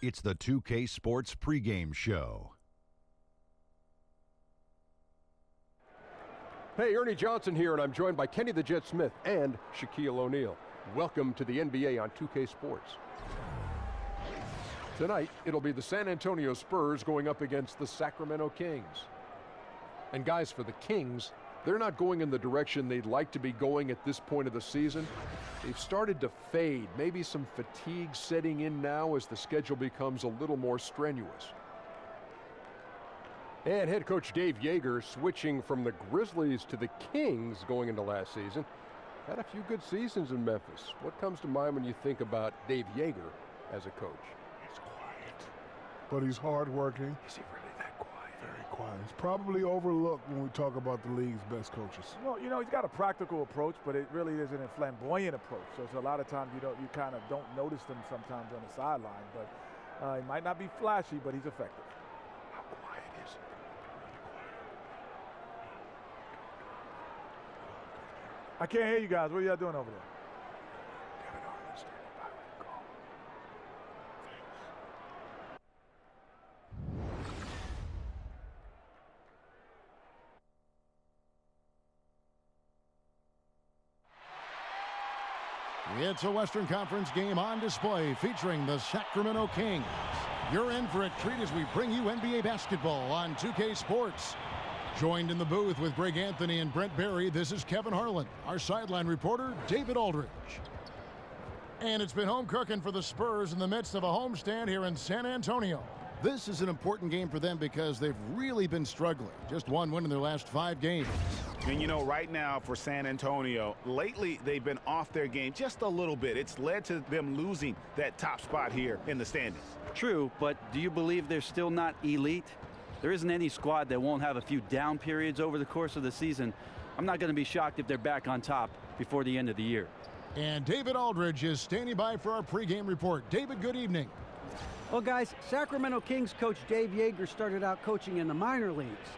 It's the 2K Sports pregame show. Hey, Ernie Johnson here, and I'm joined by Kenny the Jet Smith and Shaquille O'Neal. Welcome to the NBA on 2K Sports. Tonight, it'll be the San Antonio Spurs going up against the Sacramento Kings. And guys, for the Kings, they're not going in the direction they'd like to be going at this point of the season. They've started to fade, maybe some fatigue setting in now as the schedule becomes a little more strenuous. And head coach Dave Joerger switching from the Grizzlies to the Kings going into last season. Had a few good seasons in Memphis. What comes to mind when you think about Dave Joerger as a coach? He's quiet, but he's hardworking. Is he really that quiet? Very quiet. He's probably overlooked when we talk about the league's best coaches. Well, you know, he's got a practical approach, but it really isn't a flamboyant approach. So it's a lot of times you kind of don't notice them sometimes on the sideline. But he might not be flashy, but he's effective. How quiet is he? I can't hear you guys. What are y'all doing over there? Kevin Harlan standing by with a call. It's a Western Conference game on display featuring the Sacramento Kings. You're in for a treat as we bring you NBA basketball on 2K Sports. Joined in the booth with Greg Anthony and Brent Barry, this is Kevin Harlan. Our sideline reporter, David Aldridge. And it's been home cooking for the Spurs in the midst of a homestand here in San Antonio. This is an important game for them because they've really been struggling. Just one win in their last 5 games. And you know, right now for San Antonio, lately they've been off their game just a little bit. It's led to them losing that top spot here in the standings. True, but do you believe they're still not elite? There isn't any squad that won't have a few down periods over the course of the season. I'm not going to be shocked if they're back on top before the end of the year. And David Aldridge is standing by for our pregame report. David, good evening. Well, guys, Sacramento Kings coach Dave Joerger started out coaching in the minor leagues.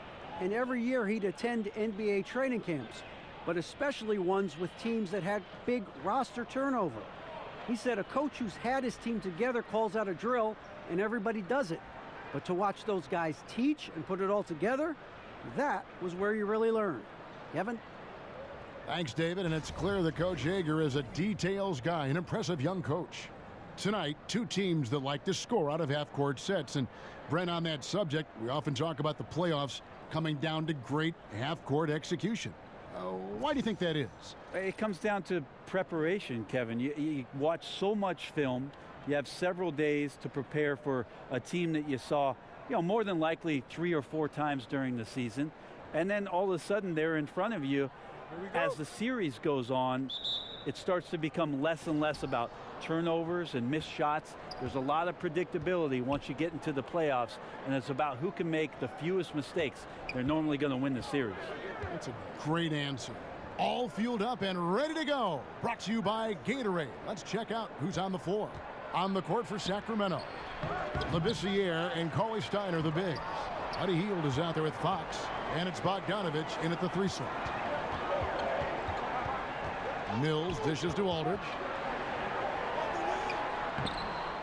And every year he'd attend NBA training camps, but especially ones with teams that had big roster turnover. He said a coach who's had his team together calls out a drill and everybody does it. But to watch those guys teach and put it all together, that was where you really learned. Kevin? Thanks, David, and it's clear that Coach Joerger is a details guy, an impressive young coach. Tonight, 2 teams that like to score out of half-court sets. And, Brent, on that subject, we often talk about the playoffs coming down to great half-court execution. Why do you think that is? It comes down to preparation, Kevin. You watch so much film. You have several days to prepare for a team that you saw, more than likely 3 or 4 times during the season. And then all of a sudden they're in front of you. As the series goes on, it starts to become less and less about turnovers and missed shots. There's a lot of predictability once you get into the playoffs, and it's about who can make the fewest mistakes. They're normally going to win the series. That's a great answer. All fueled up and ready to go. Brought to you by Gatorade. Let's check out who's on the floor. On the court for Sacramento, Labissiere and Cauley Stein are the bigs. Buddy Hield is out there with Fox, and it's Bogdanovich in at the 3 slot. Mills dishes to Aldridge.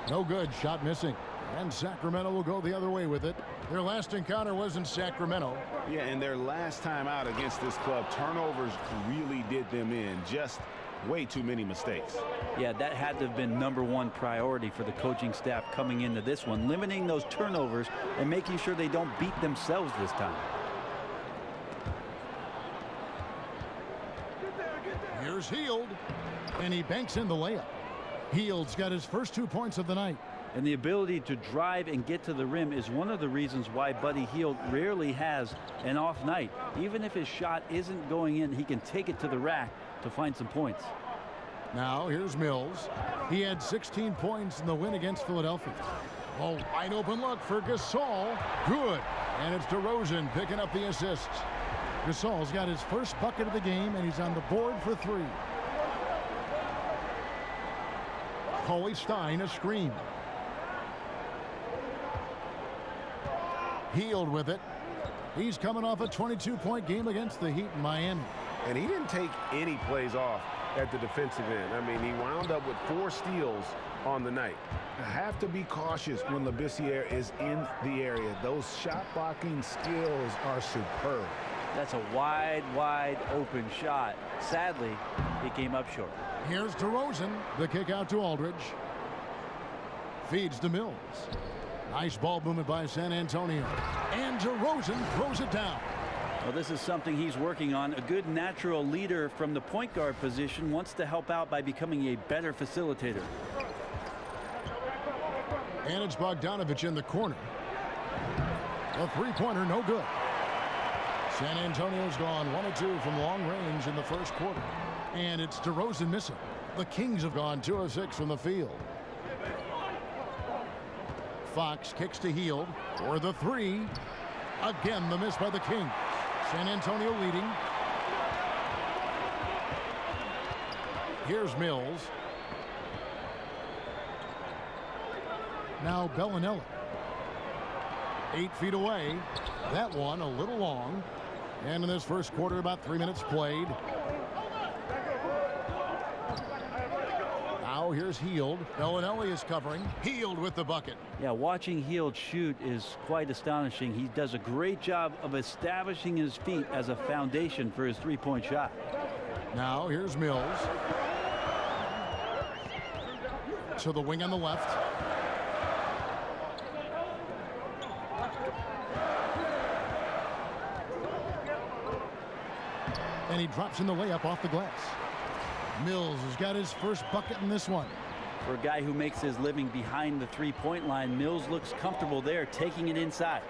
No good, shot missing. And Sacramento will go the other way with it. Their last encounter was in Sacramento. Yeah, and their last time out against this club, turnovers really did them in. Just way too many mistakes. Yeah, that had to have been #1 priority for the coaching staff coming into this one, limiting those turnovers and making sure they don't beat themselves this time. Here's Hield, and he banks in the layup. Hield's got his first 2 points of the night. And the ability to drive and get to the rim is one of the reasons why Buddy Hield rarely has an off night. Even if his shot isn't going in, he can take it to the rack to find some points. Now here's Mills. He had 16 points in the win against Philadelphia. Oh, wide open look for Gasol. Good. And it's DeRozan picking up the assists. Gasol's got his first bucket of the game, and he's on the board for 3. Cauley Stein a screen. Hield with it. He's coming off a 22-point game against the Heat in Miami. And he didn't take any plays off. at the defensive end. I mean, he wound up with 4 steals on the night. I have to be cautious when Labissiere is in the area. Those shot blocking skills are superb. That's a wide open shot. Sadly, it came up short. Here's DeRozan. The kick out to Aldridge. Feeds to Mills. Nice ball movement by San Antonio. And DeRozan throws it down. Well, this is something he's working on. A good natural leader from the point guard position wants to help out by becoming a better facilitator. And it's Bogdanovich in the corner. A three-pointer, no good. San Antonio's gone 1 of 2 from long range in the first quarter. And it's DeRozan missing. The Kings have gone 2 of 6 from the field. Fox kicks to Hield for the 3. Again, the miss by the Kings. San Antonio leading. Here's Mills. Now Bellinelli. 8 feet away. That one a little long. And in this first quarter, about 3 minutes played. Now here's Hield. Bellinelli is covering. Hield with the bucket. Yeah, watching Hield shoot is quite astonishing. He does a great job of establishing his feet as a foundation for his three-point shot. Now here's Mills. To the wing on the left. And he drops in the layup off the glass. Mills has got his first bucket in this one. For a guy who makes his living behind the three-point line, Mills looks comfortable there, taking it inside.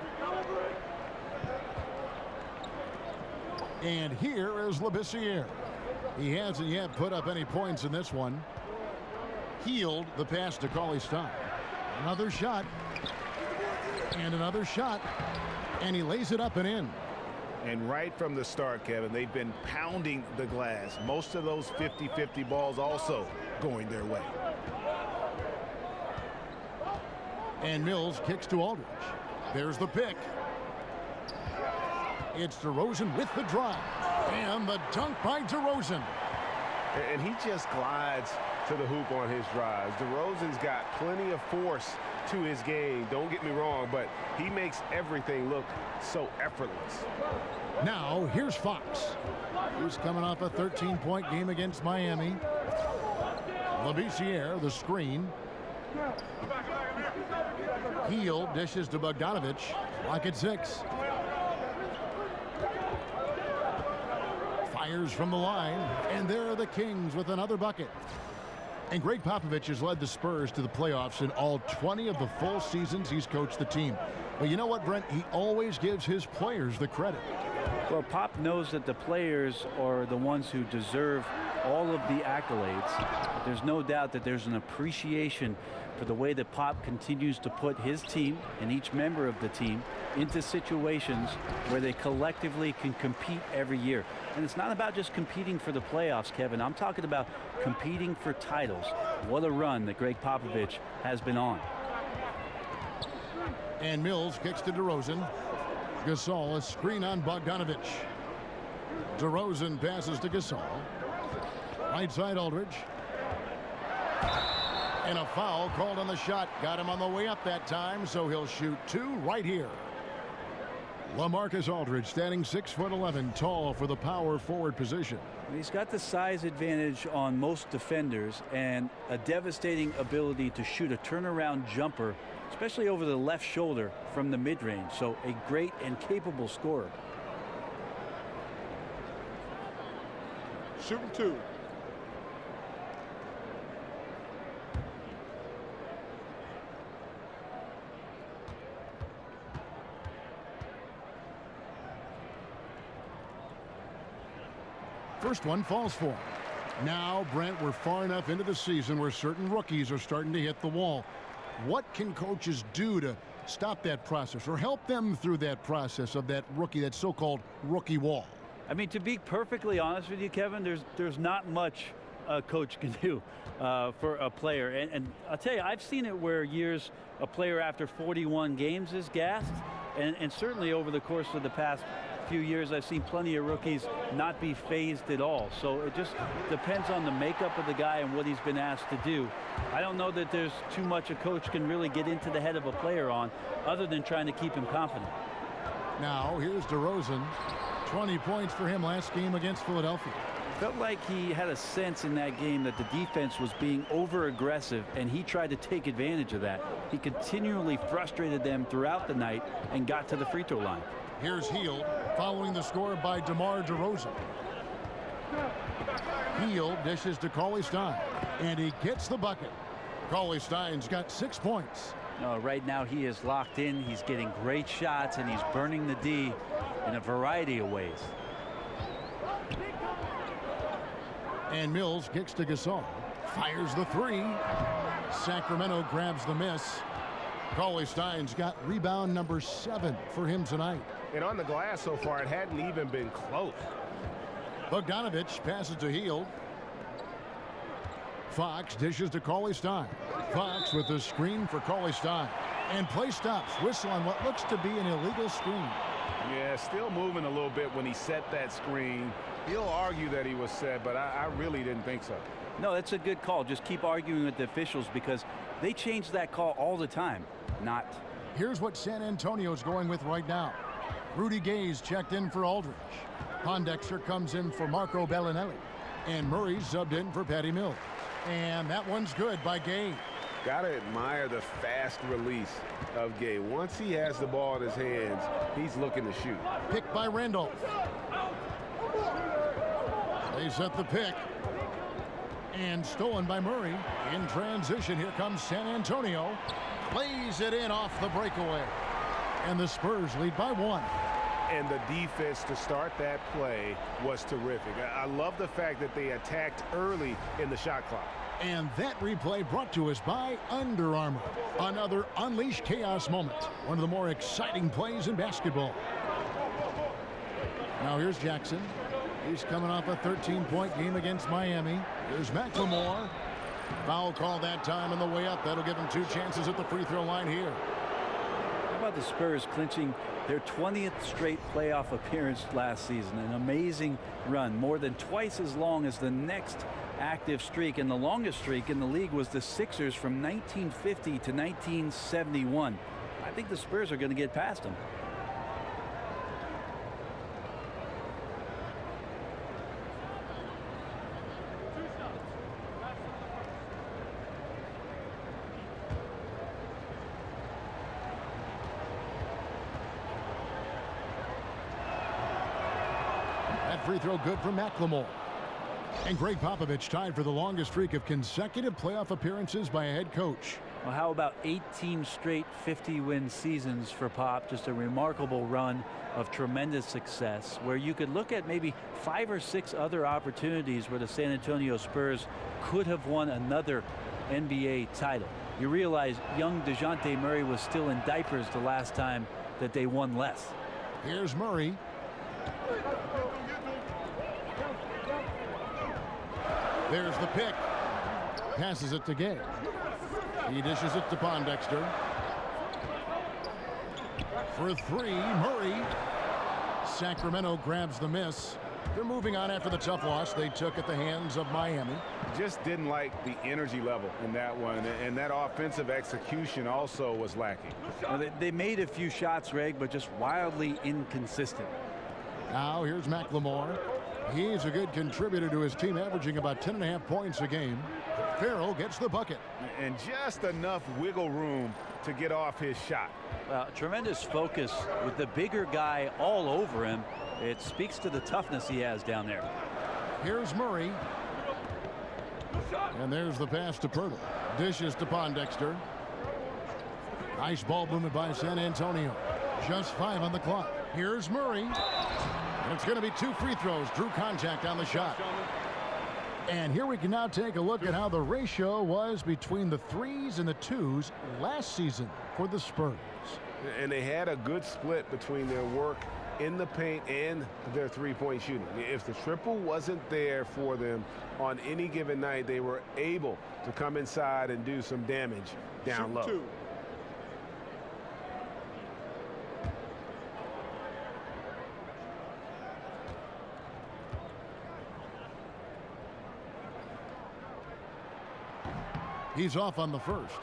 And here is Labissiere. He hasn't yet put up any points in this one. Hield the pass to Cauley-Stein. Another shot. And another shot. And he lays it up and in. And right from the start, Kevin, they've been pounding the glass. Most of those 50-50 balls also going their way. And Mills kicks to Aldridge. There's the pick. It's DeRozan with the drive. And the dunk by DeRozan. And he just glides to the hoop on his drives. DeRozan's got plenty of force to his game. Don't get me wrong, but he makes everything look so effortless. Now, here's Fox, who's coming off a 13-point game against Miami. Labissiere, the screen. Hield dishes to Bogdanovich. Clock at 6. Fires from the line, and there are the Kings with another bucket. And Greg Popovich has led the Spurs to the playoffs in all 20 of the full seasons he's coached the team. But you know what, Brent? He always gives his players the credit. Well, Pop knows that the players are the ones who deserve all of the accolades. But there's no doubt that there's an appreciation for the way that Pop continues to put his team and each member of the team into situations where they collectively can compete every year. And it's not about just competing for the playoffs, Kevin. I'm talking about competing for titles. What a run that Greg Popovich has been on. And Mills kicks to DeRozan. Gasol, a screen on Bogdanovich. DeRozan passes to Gasol. Right side Aldridge. And a foul called on the shot. Got him on the way up that time, so he'll shoot 2 right here. LaMarcus Aldridge, standing 6'11", tall for the power forward position. He's got the size advantage on most defenders and a devastating ability to shoot a turnaround jumper, especially over the left shoulder from the mid-range. So a great and capable scorer. Shooting 2. First one falls for him. Now, Brent, we're far enough into the season where certain rookies are starting to hit the wall. What can coaches do to stop that process or help them through that process of that rookie, that so-called rookie wall? I mean, to be perfectly honest with you, Kevin, there's not much a coach can do for a player. And I'll tell you, I've seen it where years a player after 41 games is gassed. And certainly over the course of the past few years, I've seen plenty of rookies not be phased at all. So it just depends on the makeup of the guy and what he's been asked to do. I don't know that there's too much a coach can really get into the head of a player on, other than trying to keep him confident. Now here's DeRozan. 20 points for him last game against Philadelphia. Felt like he had a sense in that game that the defense was being over-aggressive, and he tried to take advantage of that. He continually frustrated them throughout the night and got to the free throw line. Here's Hield following the score by DeMar DeRozan. Hield dishes to Cauley-Stein, and he gets the bucket. Cauley-Stein's got 6 points. Right now he is locked in. He's getting great shots, and he's burning the D in a variety of ways. And Mills kicks to Gasol. Fires the three. Sacramento grabs the miss. Cauley-Stein's got rebound number 7 for him tonight. And on the glass so far, it hadn't even been close. Bogdanovich passes to Hield. Fox dishes to Cauley-Stein. Fox with the screen for Cauley-Stein. And play stops. Whistle on what looks to be an illegal screen. Yeah, still moving a little bit when he set that screen. He'll argue that he was set, but I really didn't think so. No, that's a good call. Just keep arguing with the officials because they change that call all the time. Not. Here's what San Antonio's going with right now. Rudy Gay's checked in for Aldridge. Pondexter comes in for Marco Bellinelli. And Murray subbed in for Patty Mills. And that one's good by Gay. Gotta admire the fast release of Gay. Once he has the ball in his hands, he's looking to shoot. Picked by Randolph. They set the pick. And stolen by Murray. In transition, here comes San Antonio. Plays it in off the breakaway. And the Spurs lead by 1. And the defense to start that play was terrific. I love the fact that they attacked early in the shot clock. And that replay brought to us by Under Armour. Another Unleash Chaos moment. One of the more exciting plays in basketball. Now here's Jackson. He's coming off a 13-point game against Miami. Here's McLemore. Foul call that time on the way up. That'll give him 2 chances at the free throw line here. How about the Spurs clinching their 20th straight playoff appearance last season? An amazing run, more than twice as long as the next active streak, and the longest streak in the league was the Sixers from 1950 to 1971. I think the Spurs are going to get past them. Free throw good for McLemore. And Greg Popovich tied for the longest streak of consecutive playoff appearances by a head coach. Well, how about 18 straight 50-win seasons for Pop? Just a remarkable run of tremendous success where you could look at maybe 5 or 6 other opportunities where the San Antonio Spurs could have won another NBA title. You realize young DeJounte Murray was still in diapers the last time that they won less. Here's Murray. There's the pick. Passes it to Gay. He dishes it to Pondexter. For 3, Murray. Sacramento grabs the miss. They're moving on after the tough loss they took at the hands of Miami. Just didn't like the energy level in that one, and that offensive execution also was lacking. Well, they made a few shots, Greg, but just wildly inconsistent. Now here's McLemore. He's a good contributor to his team, averaging about 10.5 points a game. Farrell gets the bucket. And just enough wiggle room to get off his shot. Well, tremendous focus with the bigger guy all over him. It speaks to the toughness he has down there. Here's Murray. And there's the pass to Pirtle. Dishes to Pondexter. Nice ball movement by San Antonio. Just 5 on the clock. Here's Murray. And it's going to be 2 free throws. Drew contact on the shot. And here we can now take a look at how the ratio was between the 3s and the 2s last season for the Spurs. And they had a good split between their work in the paint and their three-point shooting. If the triple wasn't there for them on any given night, they were able to come inside and do some damage down low. 2. He's off on the first.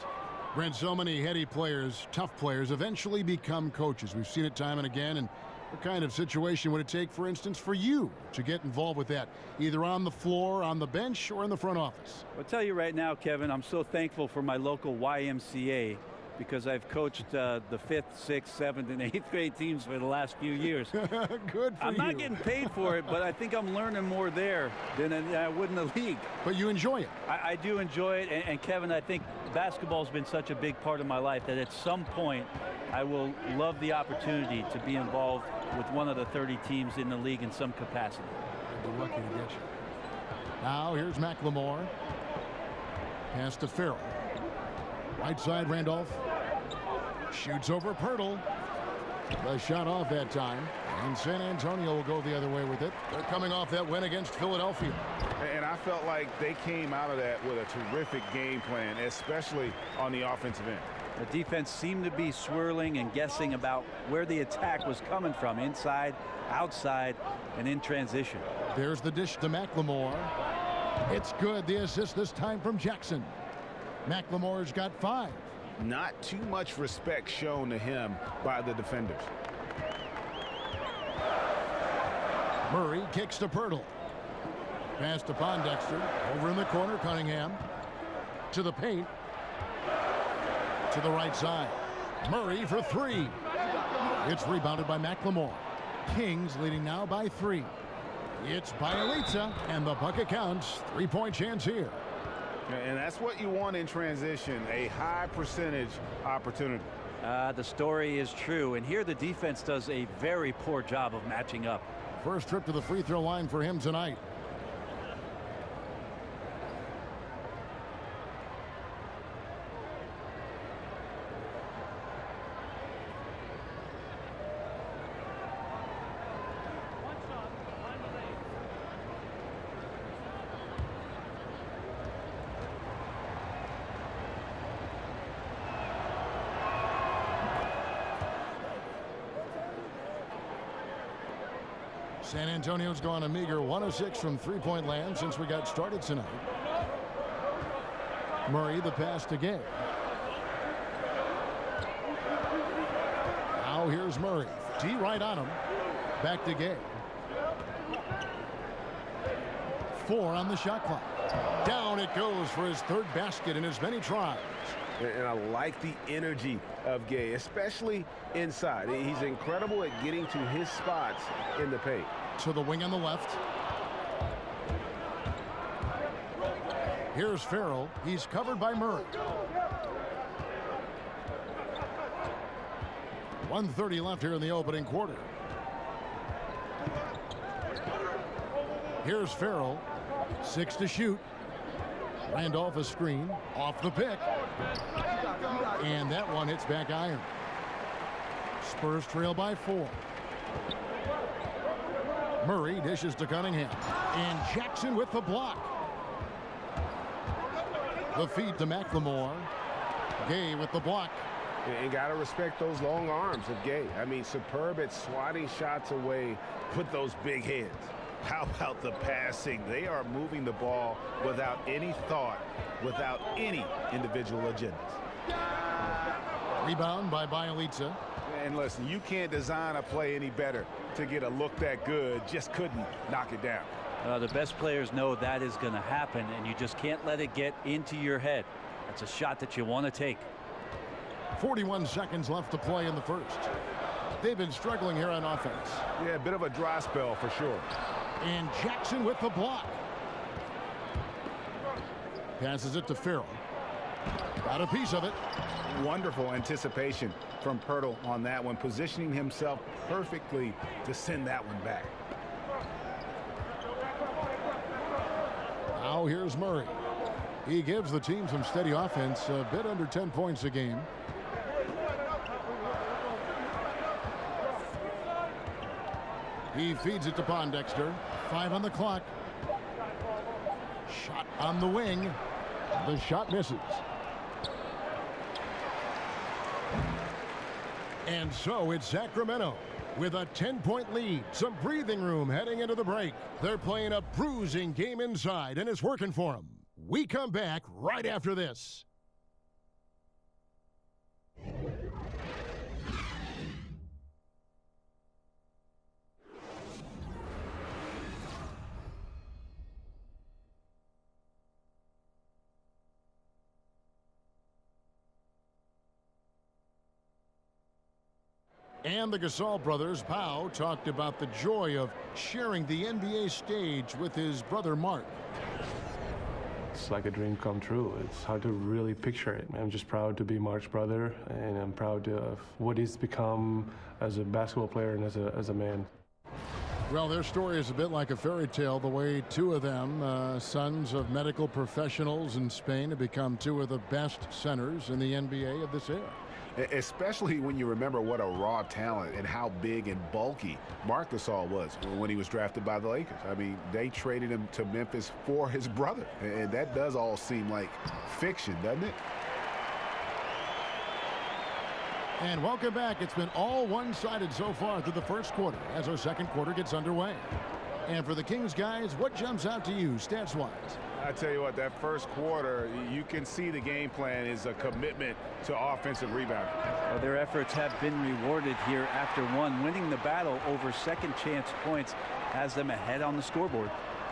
Brent, so many heady players, tough players, eventually become coaches. We've seen it time and again. And what kind of situation would it take, for instance, for you to get involved with that, either on the floor, on the bench, or in the front office? I'll tell you right now, Kevin, I'm so thankful for my local YMCA because I've coached the 5th, 6th, 7th, and 8th grade teams for the last few years. Good for you. I'm not getting paid for it, but I think I'm learning more there than I would in the league. But you enjoy it. I do enjoy it, and Kevin, I think basketball's been such a big part of my life that at some point I will love the opportunity to be involved with one of the 30 teams in the league in some capacity. I'd be lucky to get you. Now here's McLemore. Pass to Farrell. Right side, Randolph. Shoots over Pirtle. The shot off that time. And San Antonio will go the other way with it. They're coming off that win against Philadelphia. And I felt like they came out of that with a terrific game plan, especially on the offensive end. The defense seemed to be swirling and guessing about where the attack was coming from, inside, outside, and in transition. There's the dish to McLemore. It's good. The assist this time from Jackson. McLemore's got 5. Not too much respect shown to him by the defenders. Murray kicks to Pirtle. Pass to Pondexter. Over in the corner, Cunningham. To the paint. To the right side. Murray for 3. It's rebounded by McLemore. Kings leading now by 3. It's Bielitsa, and the bucket counts. 3-point chance here. And that's what you want in transition, a high percentage opportunity. The story is true, and here the defense does a very poor job of matching up. First trip to the free throw line for him tonight. San Antonio's gone a meager 1 of 6 from three-point land since we got started tonight. Murray, the pass to Gay. Now here's Murray. D right on him. Back to Gay. 4 on the shot clock. Down it goes for his 3rd basket in as many tries. And I like the energy of Gay, especially inside. He's incredible at getting to his spots in the paint. To the wing on the left. Here's Farrell. He's covered by Murray. 1:30 left here in the opening quarter. Here's Farrell. 6 to shoot. Randolph a screen. Off the pick. And that one hits back iron. Spurs trail by 4. Murray dishes to Cunningham. And Jackson with the block. The feed to McLemore. Gay with the block. And got to respect those long arms of Gay. I mean, superb at swatting shots away with those big hands. How about the passing? They are moving the ball without any thought, without any individual agendas. Rebound by Bielitsa. And listen, you can't design a play any better to get a look that good. Just couldn't knock it down. The best players know that is going to happen, and you just can't let it get into your head. That's a shot that you want to take. 41 seconds left to play in the first. They've been struggling here on offense. Yeah, a bit of a dry spell for sure. And Jackson with the block. Passes it to Farrell. Got a piece of it. Wonderful anticipation from Pirtle on that one, positioning himself perfectly to send that one back. Now here's Murray. He gives the team some steady offense, a bit under 10 points a game. He feeds it to Pondexter. 5 on the clock. Shot on the wing. The shot misses. And so it's Sacramento with a 10-point lead. Some breathing room heading into the break. They're playing a bruising game inside, and it's working for them. We come back right after this. And the Gasol brothers, Pau, talked about the joy of sharing the NBA stage with his brother Mark. It's like a dream come true. It's hard to really picture it. I'm just proud to be Mark's brother, and I'm proud of what he's become as a basketball player and as a man. Well, their story is a bit like a fairy tale, the way two of them, sons of medical professionals in Spain, have become two of the best centers in the NBA of this era. Especially when you remember what a raw talent and how big and bulky Marc Gasol was when he was drafted by the Lakers. I mean, they traded him to Memphis for his brother. And that does all seem like fiction, doesn't it? And welcome back. It's been all one-sided so far through the first quarter as our second quarter gets underway. And for the Kings guys, what jumps out to you stats-wise? I tell you what, that first quarter, you can see the game plan is a commitment to offensive rebounding. Well, their efforts have been rewarded here after one. Winning the battle over second chance points has them ahead on the scoreboard.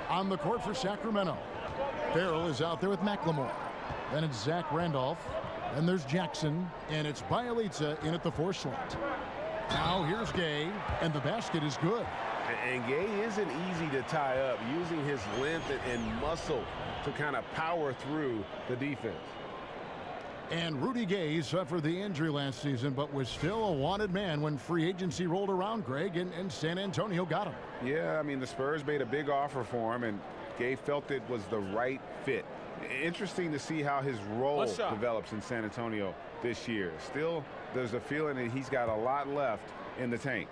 On the court for Sacramento, Farrell is out there with McLemore. Then it's Zach Randolph. Then there's Jackson. And it's Bielitsa in at the 4 slot. Now here's Gay, and the basket is good. And Gay isn't easy to tie up, using his length and muscle to kind of power through the defense. And Rudy Gay suffered the injury last season, but was still a wanted man when free agency rolled around, Greg, and San Antonio got him. Yeah, I mean, the Spurs made a big offer for him, and Gay felt it was the right fit. Interesting to see how his role develops in San Antonio this year. Still, there's a feeling that he's got a lot left in the tank.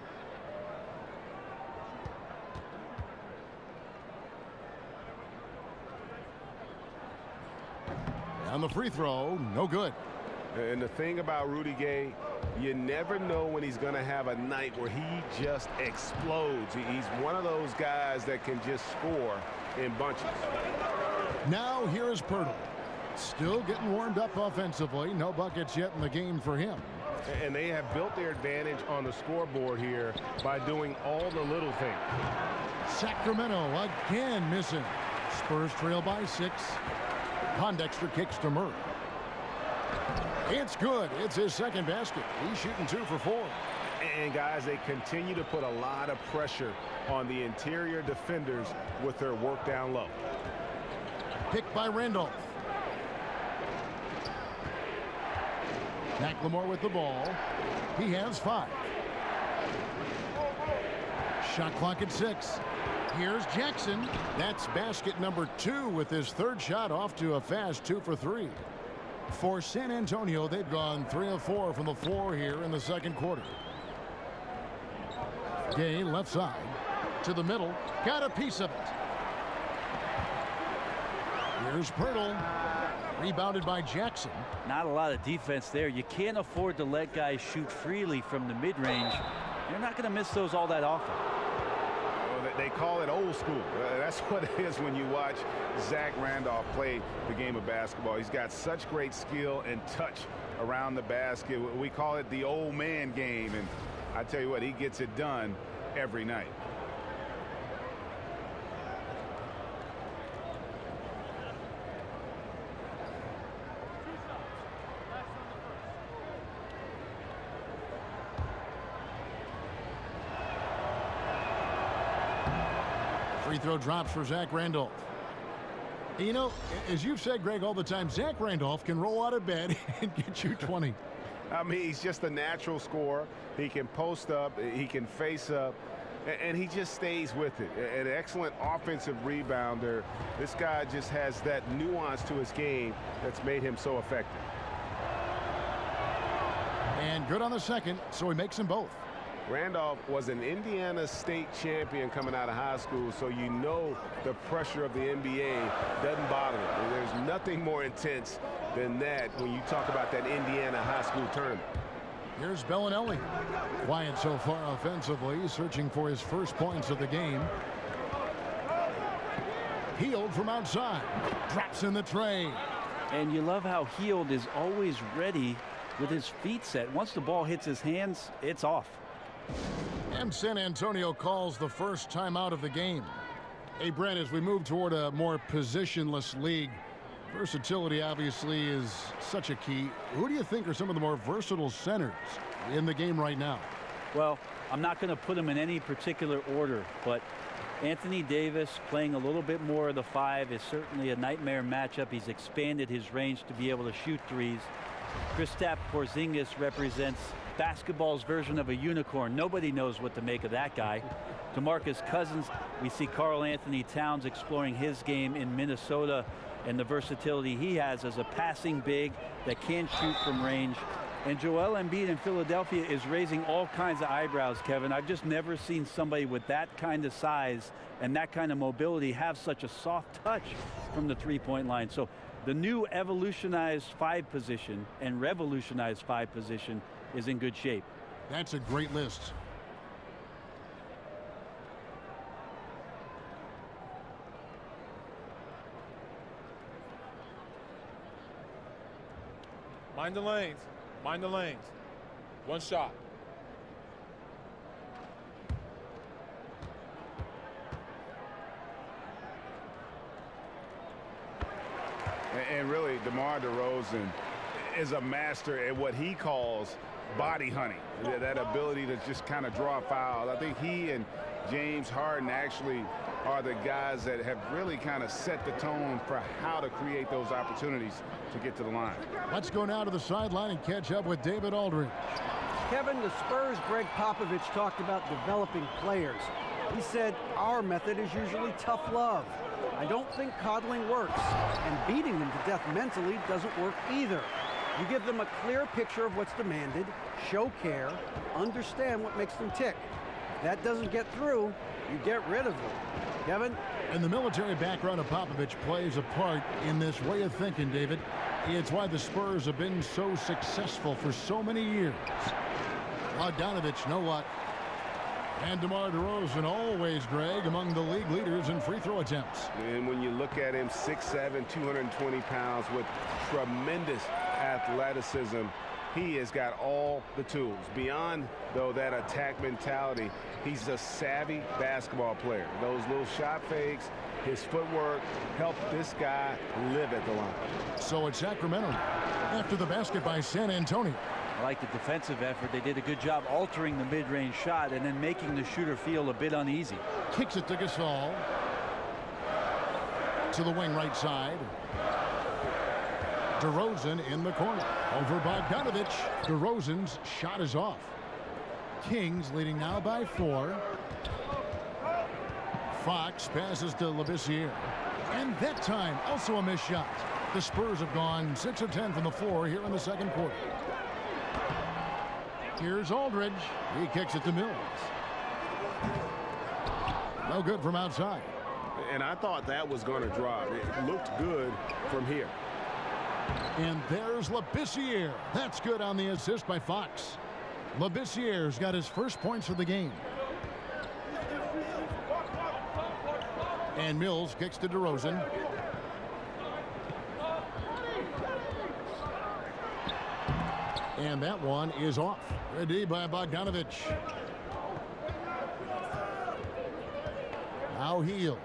On the free throw, no good. And the thing about Rudy Gay, you never know when he's going to have a night where he just explodes. He's one of those guys that can just score in bunches. Now here is Pirtle. Still getting warmed up offensively. No buckets yet in the game for him. And they have built their advantage on the scoreboard here by doing all the little things. Sacramento again missing. Spurs trail by 6. Pondexter kicks to Murray. It's good. It's his second basket. He's shooting 2 for 4. And guys, they continue to put a lot of pressure on the interior defenders with their work down low. Picked by Randolph. McLemore with the ball. He has 5. Shot clock at 6. Here's Jackson. That's basket number 2 with his 3rd shot off to a fast 2 for 3. For San Antonio, they've gone 3 of 4 from the floor here in the second quarter. Gay left side to the middle. Got a piece of it. Here's Pirtle. Rebounded by Jackson. Not a lot of defense there. You can't afford to let guys shoot freely from the mid-range. You're not going to miss those all that often. They call it old school. That's what it is when you watch Zach Randolph play the game of basketball. He's got such great skill and touch around the basket. We call it the old man game, and I tell you what, he gets it done every night. Free throw drops for Zach Randolph. You know, as you've said, Greg, all the time, Zach Randolph can roll out of bed and get you 20. I mean, he's just a natural scorer. He can post up, he can face up, and he just stays with it. An excellent offensive rebounder. This guy just has that nuance to his game that's made him so effective. And good on the second, so he makes them both. Randolph was an Indiana State champion coming out of high school, so you know the pressure of the NBA doesn't bother him. There's nothing more intense than that when you talk about that Indiana high school tournament. Here's Bellinelli. Quiet so far offensively, searching for his first points of the game. Healed from outside. Drops in the tray. And you love how Healed is always ready with his feet set. Once the ball hits his hands, it's off. And San Antonio calls the first timeout of the game. Hey, Brent, as we move toward a more positionless league, versatility obviously is such a key. Who do you think are some of the more versatile centers in the game right now? Well, I'm not going to put them in any particular order, but Anthony Davis playing a little bit more of the 5 is certainly a nightmare matchup. He's expanded his range to be able to shoot threes. Kristaps Porzingis represents basketball's version of a unicorn. Nobody knows what to make of that guy. DeMarcus Cousins, we see Karl Anthony Towns exploring his game in Minnesota and the versatility he has as a passing big that can shoot from range. And Joel Embiid in Philadelphia is raising all kinds of eyebrows, Kevin. I've just never seen somebody with that kind of size and that kind of mobility have such a soft touch from the three-point line. So the new evolutionized 5 position and revolutionized 5 position is in good shape. That's a great list. Mind the lanes. Mind the lanes. One shot. And really, DeMar DeRozan is a master at what he calls body hunting. That ability to just kind of draw fouls. I think he and James Harden actually are the guys that have really kind of set the tone for how to create those opportunities to get to the line. Let's go now to the sideline and catch up with David Aldridge. Kevin, the Spurs' Greg Popovich talked about developing players. He said our method is usually tough love. I don't think coddling works, and beating them to death mentally doesn't work either. You give them a clear picture of what's demanded, show care, understand what makes them tick. If that doesn't get through, you get rid of them. Kevin? And the military background of Popovich plays a part in this way of thinking, David. It's why the Spurs have been so successful for so many years. Bogdanovich, no luck. And DeMar DeRozan, always, Greg, among the league leaders in free throw attempts. And when you look at him, 6'7", 220 pounds with tremendous athleticism, he has got all the tools. Beyond, though, that attack mentality, he's a savvy basketball player. Those little shot fakes, his footwork helped this guy live at the line. So it's Sacramento after the basket by San Antonio. I like the defensive effort. They did a good job altering the mid-range shot and then making the shooter feel a bit uneasy. Kicks it to Gasol. To the wing right side. DeRozan in the corner. Over Bogdanovich. DeRozan's shot is off. Kings leading now by 4. Fox passes to Labissiere. And that time, also a missed shot. The Spurs have gone 6 of 10 from the floor here in the second quarter. Here's Aldridge. He kicks it to Mills. No good from outside. And I thought that was going to drop. It looked good from here. And there's Labissiere. That's good on the assist by Fox. Labissiere's got his first points of the game. And Mills kicks to DeRozan. And that one is off. Ready by Bogdanovich. Now Hield.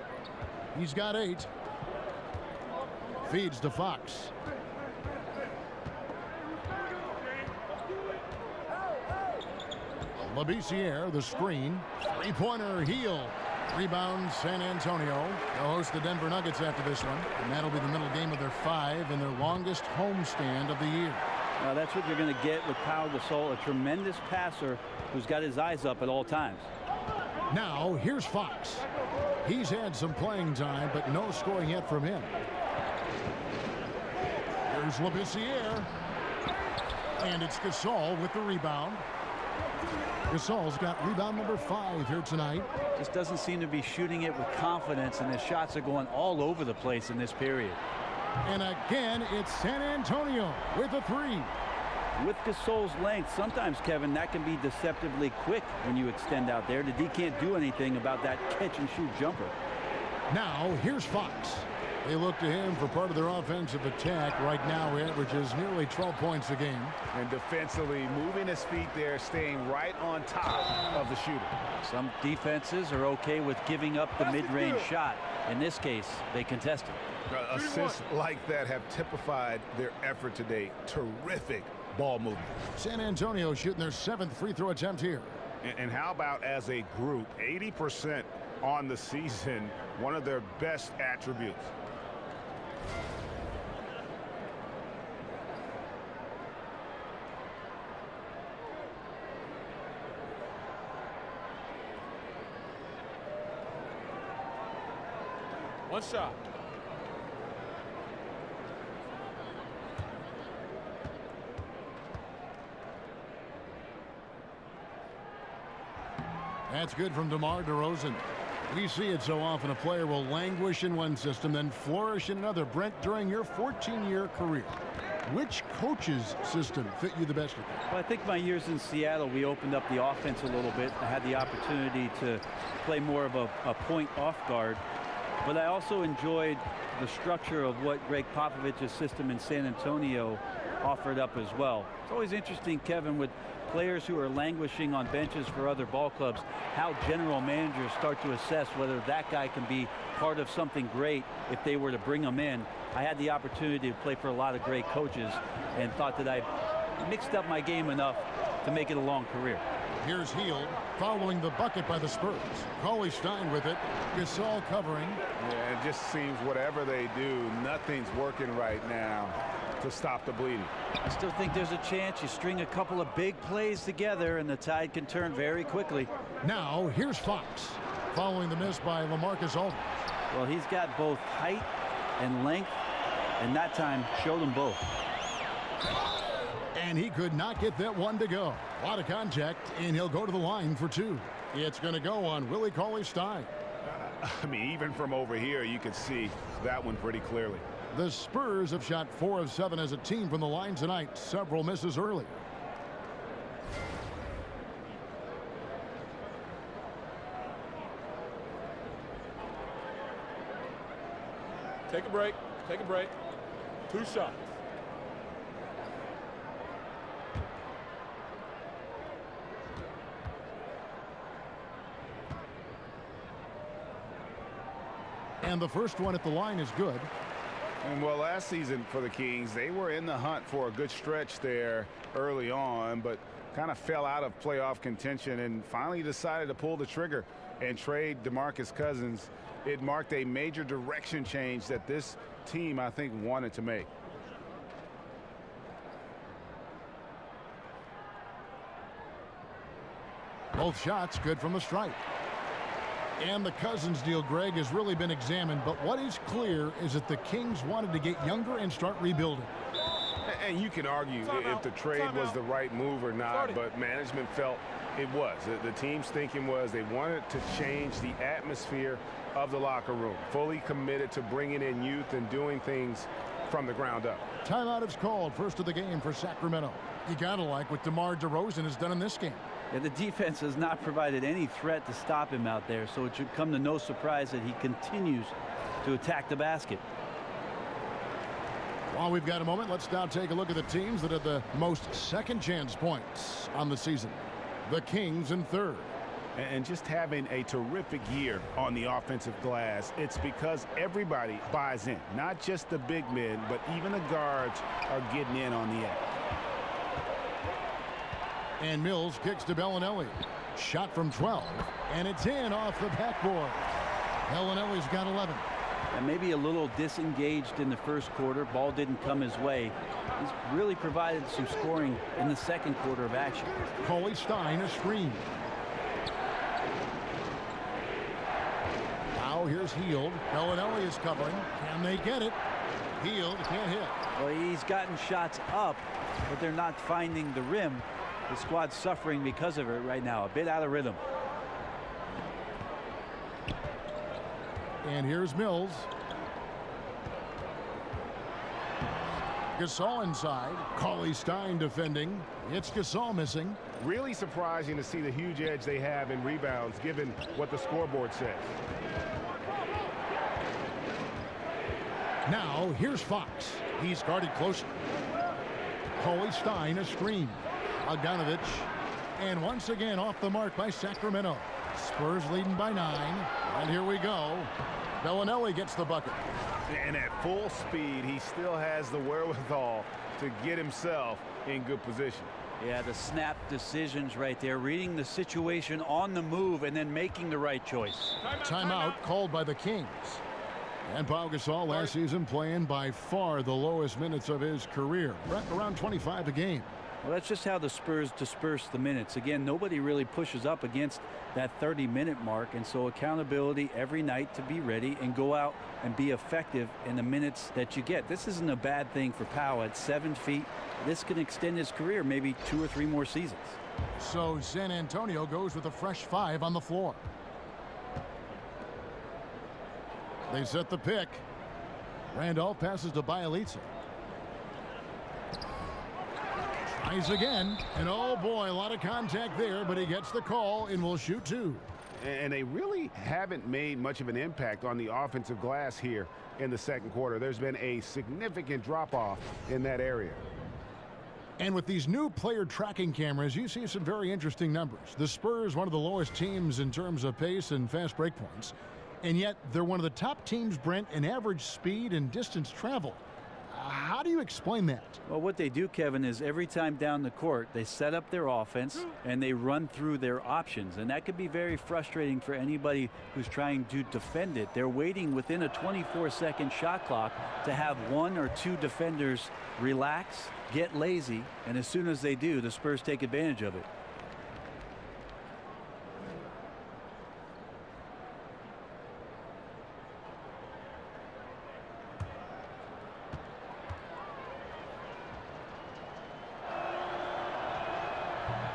He's got 8. Feeds to Fox. Labissiere, the screen. Three-pointer, Hield. Rebound, San Antonio. They'll host the Denver Nuggets after this one. And that'll be the middle game of their 5 and their longest homestand of the year. Now that's what you're going to get with Pau Gasol, a tremendous passer who's got his eyes up at all times. Now here's Fox. He's had some playing time, but no scoring yet from him. Here's Labissiere. And it's Gasol with the rebound. Gasol's got rebound number 5 here tonight. Just doesn't seem to be shooting it with confidence, and his shots are going all over the place in this period. And again, it's San Antonio with a 3. With Gasol's length, sometimes, Kevin, that can be deceptively quick when you extend out there. The D can't do anything about that catch-and-shoot jumper. Now, here's Fox. They look to him for part of their offensive attack. Right now, he averages nearly 12 points a game. And defensively, moving his feet there, staying right on top of the shooter. Some defenses are okay with giving up the mid-range shot. In this case, they contested. Assists like that have typified their effort today. Terrific ball movement. San Antonio shooting their 7th free throw attempt here. And how about as a group? 80% on the season, one of their best attributes. One shot. That's good from DeMar DeRozan. We see it so often. A player will languish in one system, then flourish in another. Brent, during your 14-year career, which coach's system fit you the best? Well, I think my years in Seattle, we opened up the offense a little bit. I had the opportunity to play more of a point off guard. But I also enjoyed the structure of what Greg Popovich's system in San Antonio offered up as well. It's always interesting, Kevin, with players who are languishing on benches for other ball clubs, how general managers start to assess whether that guy can be part of something great if they were to bring him in. I had the opportunity to play for a lot of great coaches and thought that I mixed up my game enough to make it a long career. Here's Hield following the bucket by the Spurs. Cauley Stein with it. Gasol covering. Yeah, it just seems whatever they do, nothing's working right now to stop the bleeding. I still think there's a chance you string a couple of big plays together and the tide can turn very quickly. Now, here's Fox following the miss by LaMarcus Aldridge. Well, he's got both height and length, and that time showed them both. And he could not get that one to go. A lot of contact, and he'll go to the line for 2. It's going to go on Willie Cauley-Stein. I mean, even from over here, you can see that one pretty clearly. The Spurs have shot 4 of 7 as a team from the line tonight. Several misses early. Take a break. Take a break. 2 shots. And the first one at the line is good. And well, last season for the Kings, they were in the hunt for a good stretch there early on, but kind of fell out of playoff contention and finally decided to pull the trigger and trade DeMarcus Cousins. It marked a major direction change that this team, I think, wanted to make. Both shots good from the stripe. And the Cousins deal, Greg, has really been examined. But what is clear is that the Kings wanted to get younger and start rebuilding. And you can argue if the trade was the right move or not, but management felt it was. The team's thinking was they wanted to change the atmosphere of the locker room. Fully committed to bringing in youth and doing things from the ground up. Timeout is called. First of the game for Sacramento. You gotta like what DeMar DeRozan has done in this game. Yeah, the defense has not provided any threat to stop him out there, so it should come to no surprise that he continues to attack the basket. While we've got a moment, let's now take a look at the teams that had the most second chance points on the season. The Kings in 3rd. And just having a terrific year on the offensive glass, it's because everybody buys in. Not just the big men, but even the guards are getting in on the act. And Mills kicks to Bellinelli. Shot from 12. And it's in off the backboard. Bellinelli's got 11. And maybe a little disengaged in the first quarter. Ball didn't come his way. He's really provided some scoring in the second quarter of action. Cauley Stein, a screen. Now here's Hield. Bellinelli is covering. Can they get it? Hield can't hit. Well, he's gotten shots up, but they're not finding the rim. The squad's suffering because of it right now. A bit out of rhythm. And here's Mills. Gasol inside. Cauley Stein defending. It's Gasol missing. Really surprising to see the huge edge they have in rebounds given what the scoreboard says. Now, here's Fox. He's guarded closer. Stein, a screen. Bogdanovich. And once again, off the mark by Sacramento. Spurs leading by 9. And here we go. Bellinelli gets the bucket. And at full speed, he still has the wherewithal to get himself in good position. Yeah, the snap decisions right there, reading the situation on the move and then making the right choice. Timeout called by the Kings. And Pau Gasol last season playing by far the lowest minutes of his career, right around 25 a game. Well, that's just how the Spurs disperse the minutes. Again, nobody really pushes up against that 30-minute mark, and so accountability every night to be ready and go out and be effective in the minutes that you get. This isn't a bad thing for Pau at 7 feet. This can extend his career maybe 2 or 3 more seasons. So San Antonio goes with a fresh 5 on the floor. They set the pick. Randolph passes to Bielitsa. Tries again, and oh boy, a lot of contact there, but he gets the call and will shoot 2. And they really haven't made much of an impact on the offensive glass here in the second quarter. There's been a significant drop-off in that area. And with these new player tracking cameras, you see some very interesting numbers. The Spurs, one of the lowest teams in terms of pace and fast break points, and yet they're one of the top teams, Brent, in average speed and distance traveled. How do you explain that? Well, what they do, Kevin, is every time down the court, they set up their offense and they run through their options. And that could be very frustrating for anybody who's trying to defend it. They're waiting within a 24-second shot clock to have 1 or 2 defenders relax, get lazy, and as soon as they do, the Spurs take advantage of it.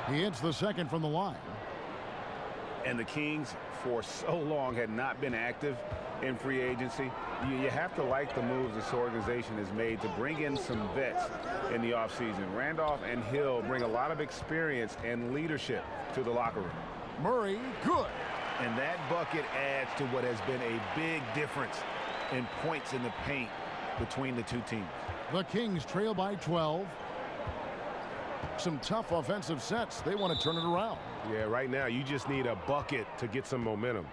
He hits the second from the line. And the Kings, for so long, had not been active in free agency. You have to like the moves this organization has made to bring in some vets in the offseason. Randolph and Hill bring a lot of experience and leadership to the locker room. Murray, good. And that bucket adds to what has been a big difference in points in the paint between the two teams. The Kings trail by 12. Some tough offensive sets. They want to turn it around. Yeah, right now you just need a bucket to get some momentum.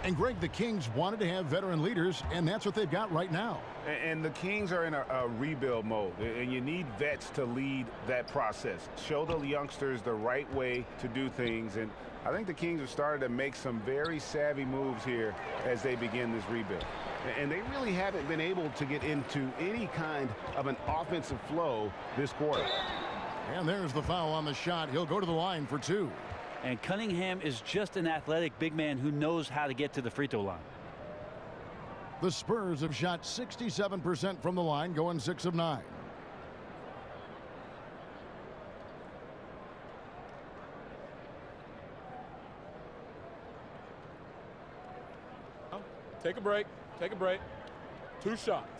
And Greg, the Kings wanted to have veteran leaders, and that's what they've got right now. And the Kings are in a rebuild mode, and you need vets to lead that process. Show the youngsters the right way to do things, and I think the Kings have started to make some very savvy moves here as they begin this rebuild. And they really haven't been able to get into any kind of an offensive flow this quarter. And there's the foul on the shot. He'll go to the line for 2. And Cunningham is just an athletic big man who knows how to get to the free throw line. The Spurs have shot 67% from the line, going 6 of 9. Take a break. Take a break. 2 shots.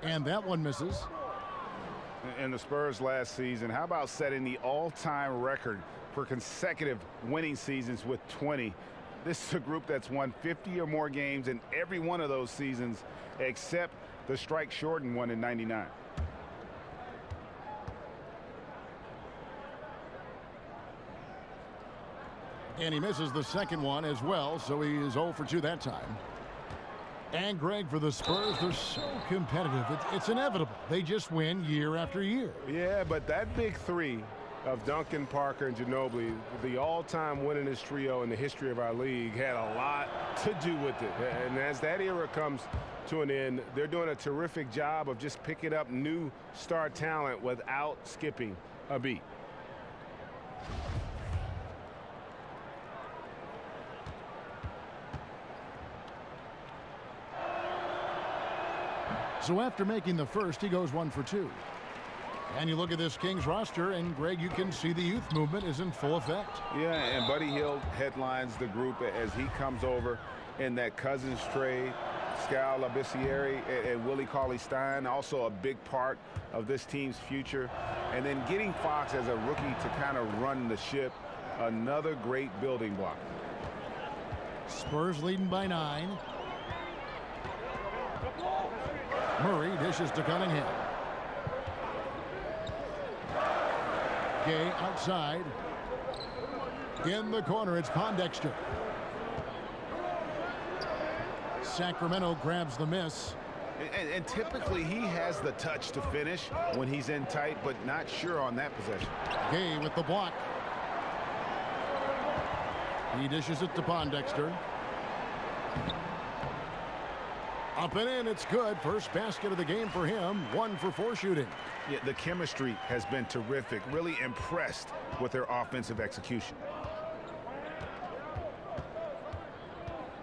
And that one misses. And the Spurs last season, how about setting the all-time record for consecutive winning seasons with 20? This is a group that's won 50 or more games in every one of those seasons except the strike-shortened one in '99. And he misses the second one as well, so he is 0 for 2 that time. And Greg, for the Spurs, they're so competitive. It's inevitable. They just win year after year. Yeah, but that big 3 of Duncan, Parker, and Ginobili, the all-time winningest trio in the history of our league, had a lot to do with it. And as that era comes to an end, they're doing a terrific job of just picking up new star talent without skipping a beat. So after making the first, he goes 1 for 2. And you look at this Kings roster, and Greg, you can see the youth movement is in full effect. Yeah, and Buddy Hield headlines the group as he comes over in that Cousins trade. Pascal Labissiere and Willie Cauley-Stein, also a big part of this team's future. And then getting Fox as a rookie to kind of run the ship, another great building block. Spurs leading by 9. Murray dishes to Cunningham. Gay outside. In the corner, it's Pondexter. Sacramento grabs the miss. And typically he has the touch to finish when he's in tight, but not sure on that possession. Gay with the block. He dishes it to Pondexter. Up and in, it's good. First basket of the game for him. 1 for 4 shooting. Yeah, the chemistry has been terrific. Really impressed with their offensive execution.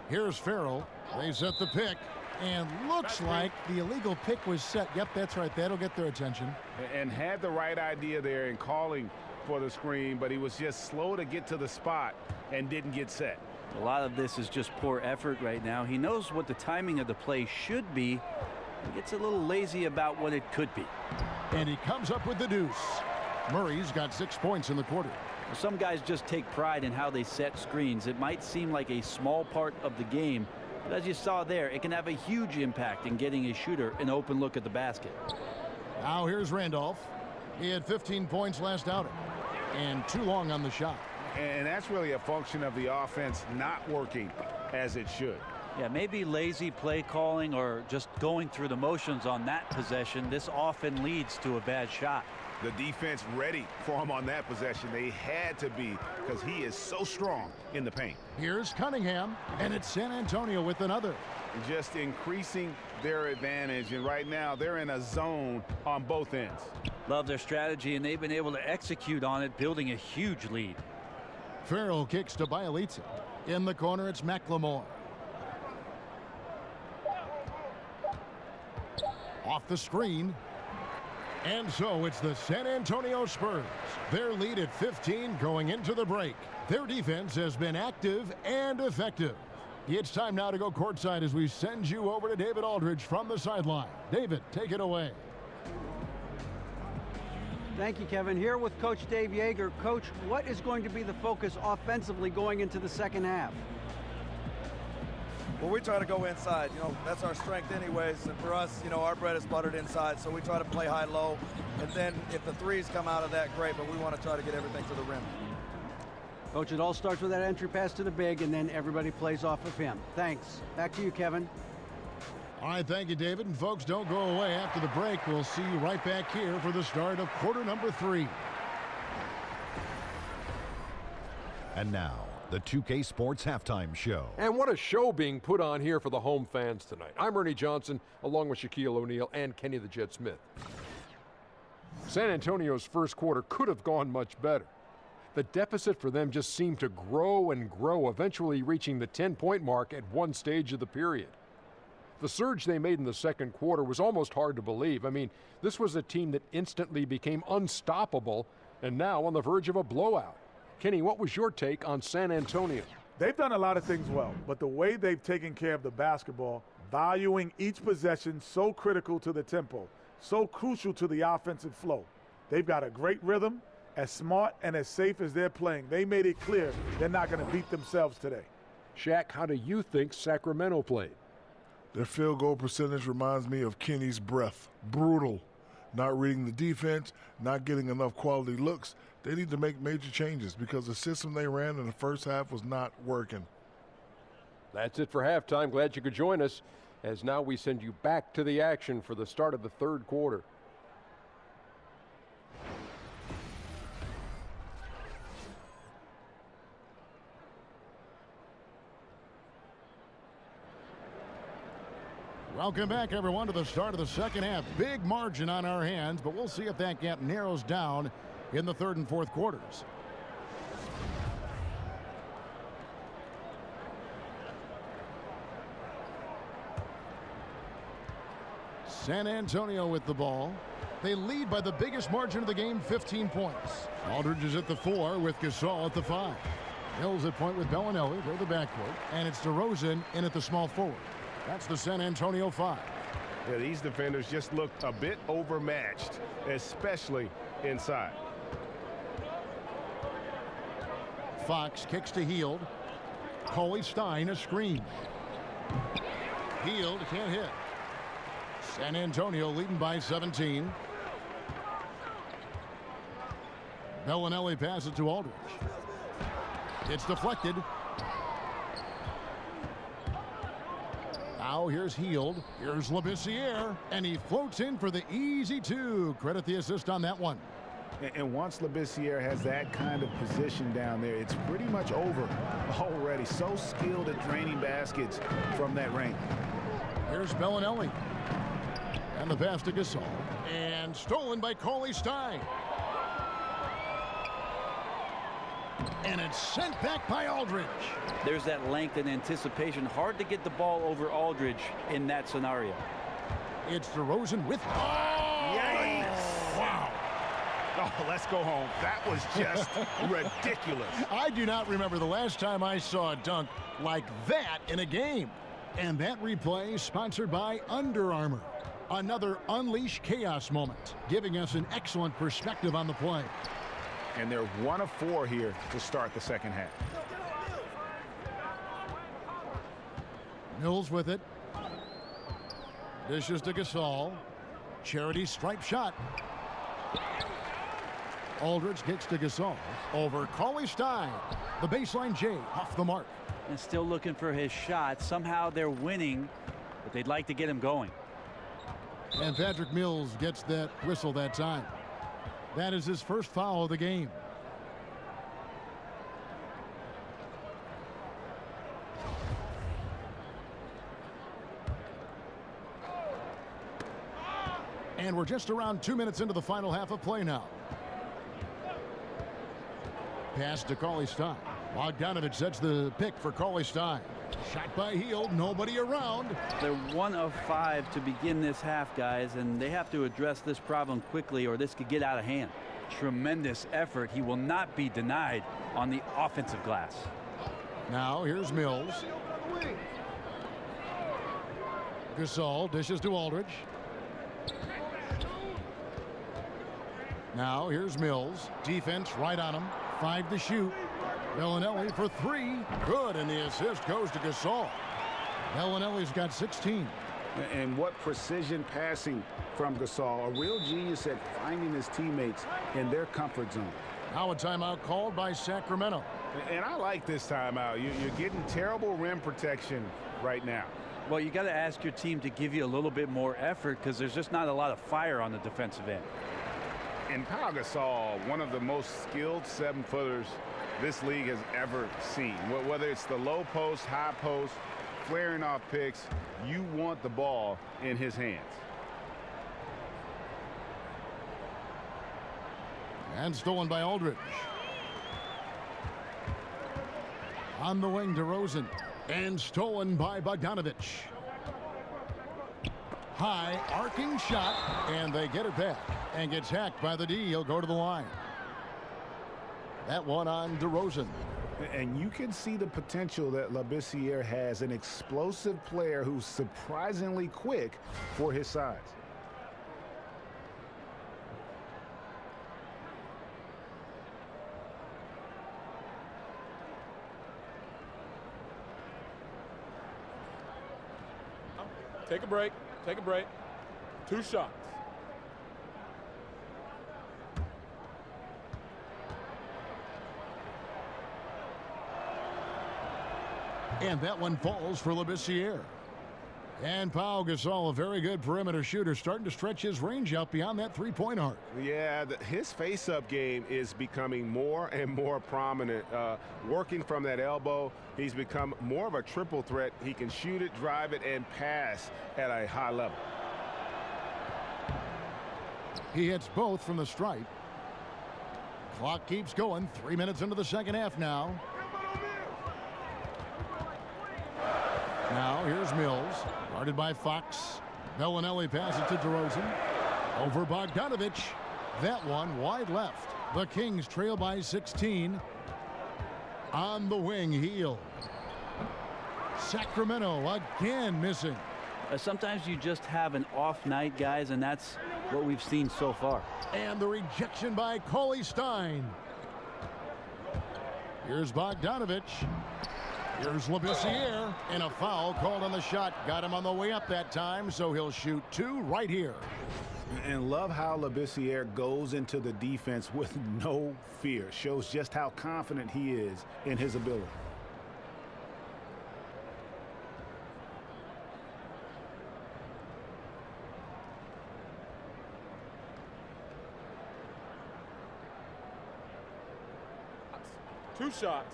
Here's Farrell. They set the pick. And looks like the illegal pick was set. Yep, that's right. That'll get their attention. And had the right idea there in calling for the screen, but he was just slow to get to the spot and didn't get set. A lot of this is just poor effort right now. He knows what the timing of the play should be. He gets a little lazy about what it could be. And he comes up with the deuce. Murray's got 6 points in the quarter. Some guys just take pride in how they set screens. It might seem like a small part of the game, but as you saw there, it can have a huge impact in getting a shooter an open look at the basket. Now here's Randolph. He had 15 points last outing and too long on the shot. And that's really a function of the offense not working as it should. Yeah, maybe lazy play calling or just going through the motions on that possession. This often leads to a bad shot. The defense ready for him on that possession. They had to be, because he is so strong in the paint. Here's Cunningham, and it's San Antonio with another. Just increasing their advantage, and right now they're in a zone on both ends. Love their strategy, and they've been able to execute on it, building a huge lead. Farrell kicks to Bielitsa. In the corner, it's McLemore. Off the screen. And so it's the San Antonio Spurs. Their lead at 15 going into the break. Their defense has been active and effective. It's time now to go courtside as we send you over to David Aldridge from the sideline. David, take it away. Thank you, Kevin. Here with Coach Dave Yeager. Coach, what is going to be the focus offensively going into the second half? Well, we try to go inside. You know, that's our strength anyways. And for us, you know, our bread is buttered inside. So we try to play high-low. And then if the threes come out of that, great. But we want to try to get everything to the rim. Coach, it all starts with that entry pass to the big, and then everybody plays off of him. Thanks. Back to you, Kevin. All right, thank you, David. And folks, don't go away. After the break, we'll see you right back here for the start of quarter number 3. And now, the 2K Sports Halftime Show. And what a show being put on here for the home fans tonight. I'm Ernie Johnson, along with Shaquille O'Neal and Kenny the Jet Smith. San Antonio's first quarter could have gone much better. The deficit for them just seemed to grow and grow, eventually reaching the 10-point mark at one stage of the period. The surge they made in the second quarter was almost hard to believe. I mean, this was a team that instantly became unstoppable and now on the verge of a blowout. Kenny, what was your take on San Antonio? They've done a lot of things well, but the way they've taken care of the basketball, valuing each possession so critical to the tempo, so crucial to the offensive flow. They've got a great rhythm, as smart and as safe as they're playing. They made it clear they're not going to beat themselves today. Shaq, how do you think Sacramento played? Their field goal percentage reminds me of Kenny's breath. Brutal. Not reading the defense, not getting enough quality looks. They need to make major changes because the system they ran in the first half was not working. That's it for halftime. Glad you could join us, as now we send you back to the action for the start of the third quarter. Welcome back, everyone, to the start of the second half. Big margin on our hands, but we'll see if that gap narrows down in the third and fourth quarters. San Antonio with the ball. They lead by the biggest margin of the game, 15 points. Aldridge is at the 4 with Gasol at the 5. Mills at point with Bellinelli. They're the backcourt. And it's DeRozan in at the small forward. That's the San Antonio 5. Yeah, these defenders just look a bit overmatched, especially inside. Fox kicks to Hield. Coley Stein a screen. Hield can't hit. San Antonio leading by 17. Bellinelli passes to Aldridge. It's deflected. Now here's Hield. Here's Labissiere. And he floats in for the easy two. Credit the assist on that one. And once Labissiere has that kind of position down there, it's pretty much over already. So skilled at draining baskets from that range. Here's Bellinelli. And the pass to Gasol. And stolen by Coley Stein. And it's sent back by Aldridge. There's that length and anticipation. Hard to get the ball over Aldridge in that scenario. It's DeRozan with... Oh! Yikes! Wow. Oh, let's go home. That was just ridiculous. I do not remember the last time I saw a dunk like that in a game. And that replay sponsored by Under Armour. Another Unleash Chaos moment, giving us an excellent perspective on the play. And they're 1 of 4 here to start the second half. Mills with it. Dishes to Gasol. Charity stripe shot. Aldridge kicks to Gasol. Over Coley Stein. The baseline J off the mark. And still looking for his shot. Somehow they're winning, but they'd like to get him going. And Patrick Mills gets that whistle that time. That is his first foul of the game. And we're just around 2 minutes into the final half of play now. Pass to Coley Stein. Bogdanovich sets the pick for Coley Stein. Shot by Hield, nobody around. They're 1 of 5 to begin this half, guys, and they have to address this problem quickly or this could get out of hand. Tremendous effort. He will not be denied on the offensive glass. Now here's Mills. Gasol dishes to Aldridge. Now here's Mills. Defense right on him. 5 to shoot. Bellinelli for 3. Good, and the assist goes to Gasol. Bellinelli's got 16. And what precision passing from Gasol. A real genius at finding his teammates in their comfort zone. Now a timeout called by Sacramento. And I like this timeout. You're getting terrible rim protection right now. Well, you got to ask your team to give you a little bit more effort because there's just not a lot of fire on the defensive end. And Pau Gasol, one of the most skilled 7-footers this league has ever seen. Whether it's the low post, high post, flaring off picks, you want the ball in his hands. And stolen by Aldridge. On the wing, DeRozan. And stolen by Bogdanovich. High arcing shot, and they get it back. And gets hacked by the D. He'll go to the line. That one on DeRozan. And you can see the potential that Labissiere has, an explosive player who's surprisingly quick for his size. Take a break. Take a break. 2 shots. And that one falls for Labissiere. And Pau Gasol, a very good perimeter shooter, starting to stretch his range out beyond that three-point arc. Yeah, his face-up game is becoming more and more prominent. Working from that elbow, he's become more of a triple threat. He can shoot it, drive it, and pass at a high level. He hits both from the stripe. Clock keeps going. 3 minutes into the second half now. Now here's Mills, guarded by Fox. Bellinelli passes to DeRozan. Over Bogdanovich. That one wide left. The Kings trail by 16. On the wing, Hield. Sacramento again missing. Sometimes you just have an off night, guys, and that's what we've seen so far. And the rejection by Cauley Stein. Here's Bogdanovich. Here's Labissiere. And a foul called on the shot. Got him on the way up that time, so he'll shoot 2 right here. And love how Labissiere goes into the defense with no fear. Shows just how confident he is in his ability. Two shots.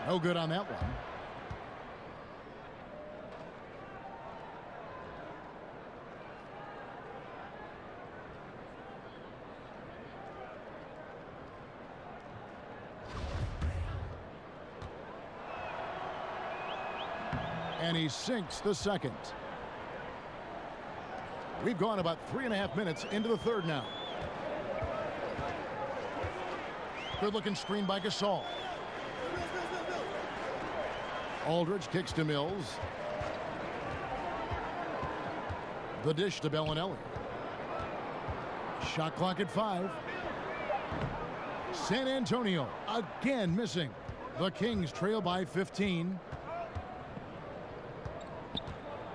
No good on that one. And he sinks the second. We've gone about 3.5 minutes into the third now. Good looking screen by Gasol. Aldridge kicks to Mills. The dish to Bellinelli. Shot clock at 5. San Antonio again missing. The Kings trail by 15.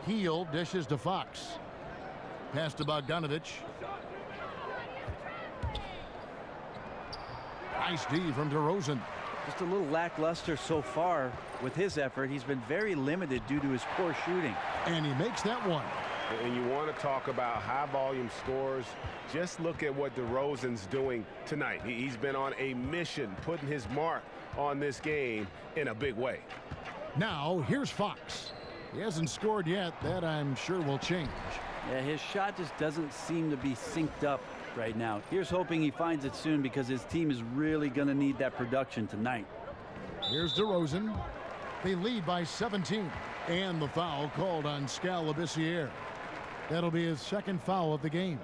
Heel dishes to Fox. Pass to Bogdanovich. Nice D from DeRozan. Just a little lackluster so far with his effort. He's been very limited due to his poor shooting. And he makes that one. And you want to talk about high volume scores. Just look at what DeRozan's doing tonight. He's been on a mission, putting his mark on this game in a big way. Now here's Fox. He hasn't scored yet. That I'm sure will change. Yeah, his shot just doesn't seem to be synced up right now. Here's hoping he finds it soon because his team is really going to need that production tonight. Here's DeRozan. They lead by 17. And the foul called on Labissiere. That'll be his second foul of the game.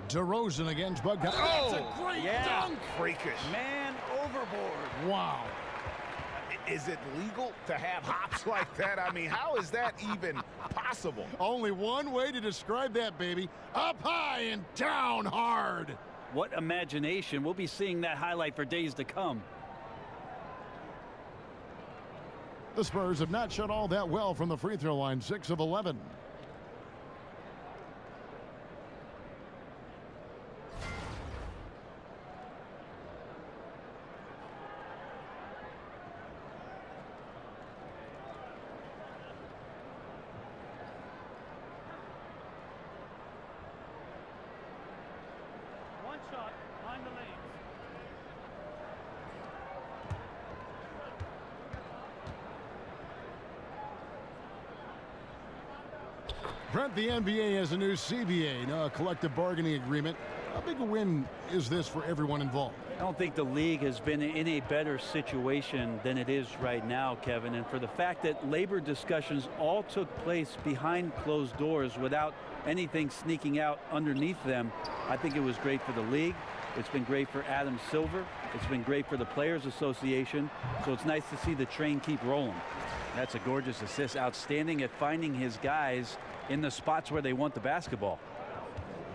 DeRozan against Bogdanovich. Oh, that's a great dunk. Freakish. Man overboard. Wow. Is it legal to have hops like that? I mean, how is that even possible? Only one way to describe that, baby. Up high and down hard. What imagination. We'll be seeing that highlight for days to come. The Spurs have not shot all that well from the free throw line. 6 of 11. One shot behind the lanes. Brent, the NBA has a new CBA, a collective bargaining agreement. How big a win is this for everyone involved? I don't think the league has been in a better situation than it is right now, Kevin. And for the fact that labor discussions all took place behind closed doors without anything sneaking out underneath them, I think it was great for the league. It's been great for Adam Silver. It's been great for the Players Association. So it's nice to see the train keep rolling. That's a gorgeous assist. Outstanding at finding his guys in the spots where they want the basketball.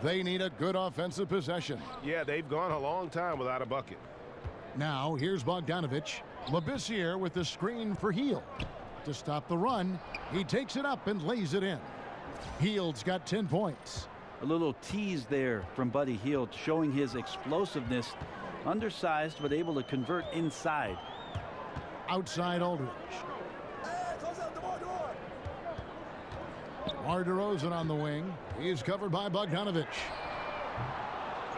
They need a good offensive possession. Yeah, they've gone a long time without a bucket. Now here's Bogdanovich. Labissiere with the screen for Hield. To stop the run, he takes it up and lays it in. Hield's got 10 points. A little tease there from Buddy Hield, showing his explosiveness. Undersized, but able to convert inside. Outside Aldridge. Mar DeRozan on the wing. He's covered by Bogdanovich.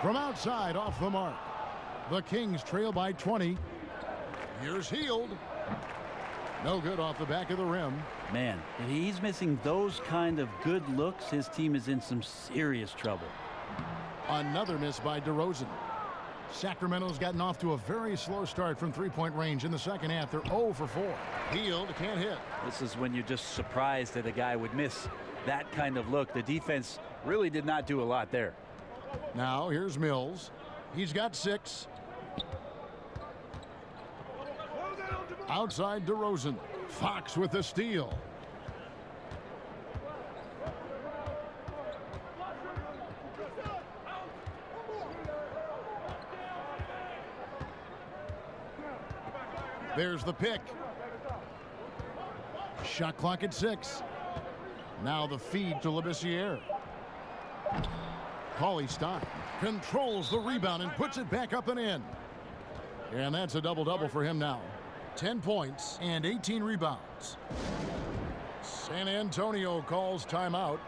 From outside, off the mark. The Kings trail by 20. Here's Hield. No good off the back of the rim. Man, if he's missing those kind of good looks, his team is in some serious trouble. Another miss by DeRozan. Sacramento's gotten off to a very slow start from three-point range in the second half. They're 0 for 4. Hield can't hit. This is when you're just surprised that a guy would miss that kind of look. The defense really did not do a lot there. Now here's Mills. He's got 6. Outside DeRozan. Fox with the steal. There's the pick. Shot clock at 6. Now the feed to Labissiere. Cauley-Stein controls the rebound and puts it back up and in. And that's a double-double for him now. 10 points and 18 rebounds. San Antonio calls timeout.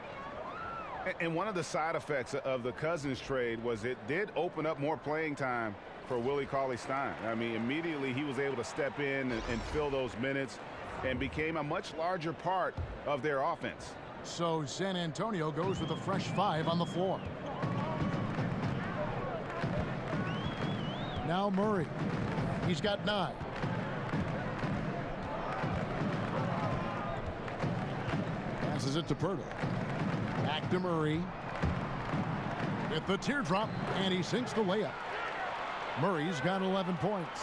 And one of the side effects of the Cousins trade was it did open up more playing time for Willie Cauley-Stein. I mean, immediately he was able to step in and fill those minutes and became a much larger part of their offense. So San Antonio goes with a fresh 5 on the floor. Now Murray. He's got 9. Passes it to Pirtle. Back to Murray. With the teardrop, and he sinks the layup. Murray's got 11 points.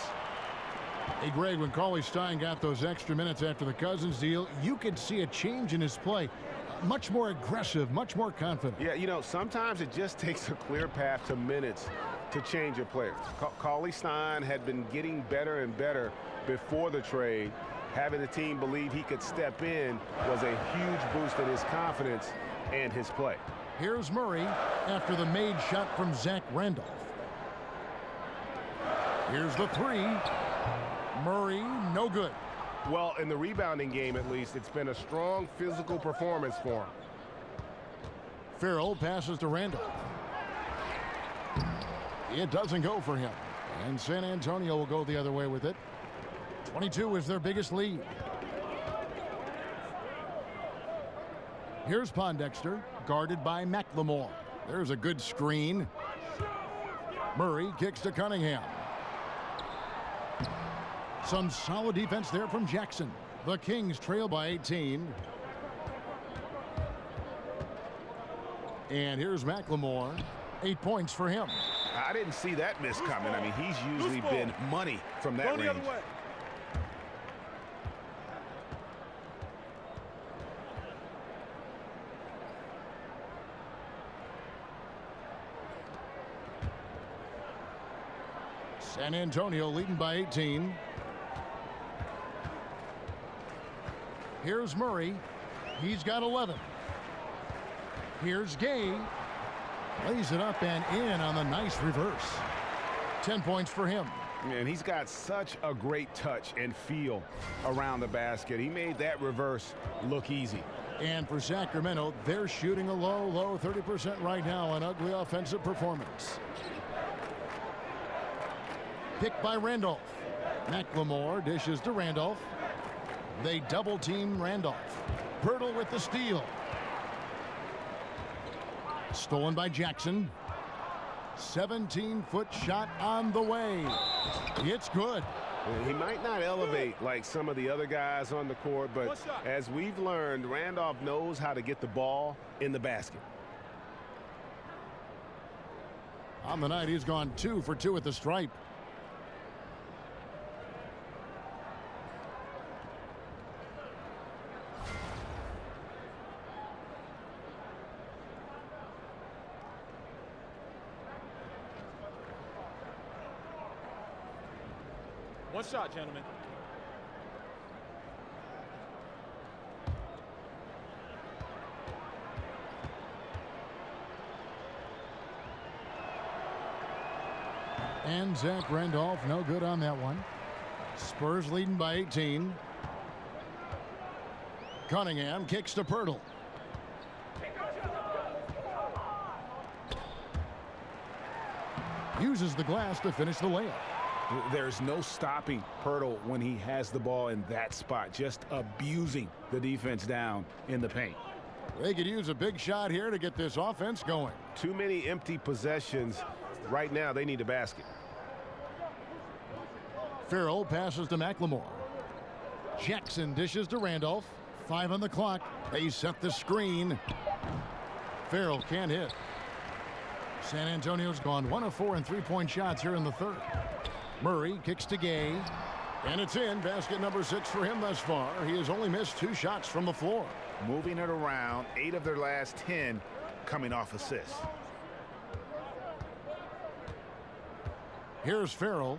Hey, Greg, when Cauley-Stein got those extra minutes after the Cousins deal, you could see a change in his play. Much more aggressive, much more confident. Yeah, you know, sometimes it just takes a clear path to minutes to change a player. Cauley-Stein had been getting better and better before the trade. Having the team believe he could step in was a huge boost in his confidence and his play. Here's Murray after the made shot from Zach Randolph. Here's the 3. Murray, no good. Well, in the rebounding game, at least, it's been a strong physical performance for him. Farrell passes to Randolph. It doesn't go for him. And San Antonio will go the other way with it. 22 is their biggest lead. Here's Pondexter, guarded by McLemore. There's a good screen. Murray kicks to Cunningham. Some solid defense there from Jackson. The Kings trail by 18. And here's McLemore. 8 points for him. I didn't see that miss coming. I mean, he's usually been money from that range. San Antonio leading by 18. Here's Murray. He's got 11. Here's Gay. Lays it up and in on the nice reverse. 10 points for him. And he's got such a great touch and feel around the basket. He made that reverse look easy. And for Sacramento, they're shooting a low 30% right now. An ugly offensive performance. Picked by Randolph. McLemore dishes to Randolph. They double team Randolph. Pirtle with the steal. Stolen by Jackson. 17-foot shot on the way. It's good. He might not elevate like some of the other guys on the court, but as we've learned, Randolph knows how to get the ball in the basket. On the night, he's gone 2 for 2 at the stripe. One shot, gentlemen. And Zach Randolph, no good on that one. Spurs leading by 18. Cunningham kicks to Pirtle. Uses the glass to finish the layup. There's no stopping Pirtle when he has the ball in that spot, just abusing the defense down in the paint. They could use a big shot here to get this offense going. Too many empty possessions. Right now, they need a basket. Farrell passes to McLemore. Jackson dishes to Randolph. 5 on the clock. They set the screen. Farrell can't hit. San Antonio's gone 1 of 4 in three-point shots here in the third. Murray kicks to Gay. And it's in. Basket number 6 for him thus far. He has only missed 2 shots from the floor. Moving it around, 8 of their last 10 coming off assists. Here's Farrell.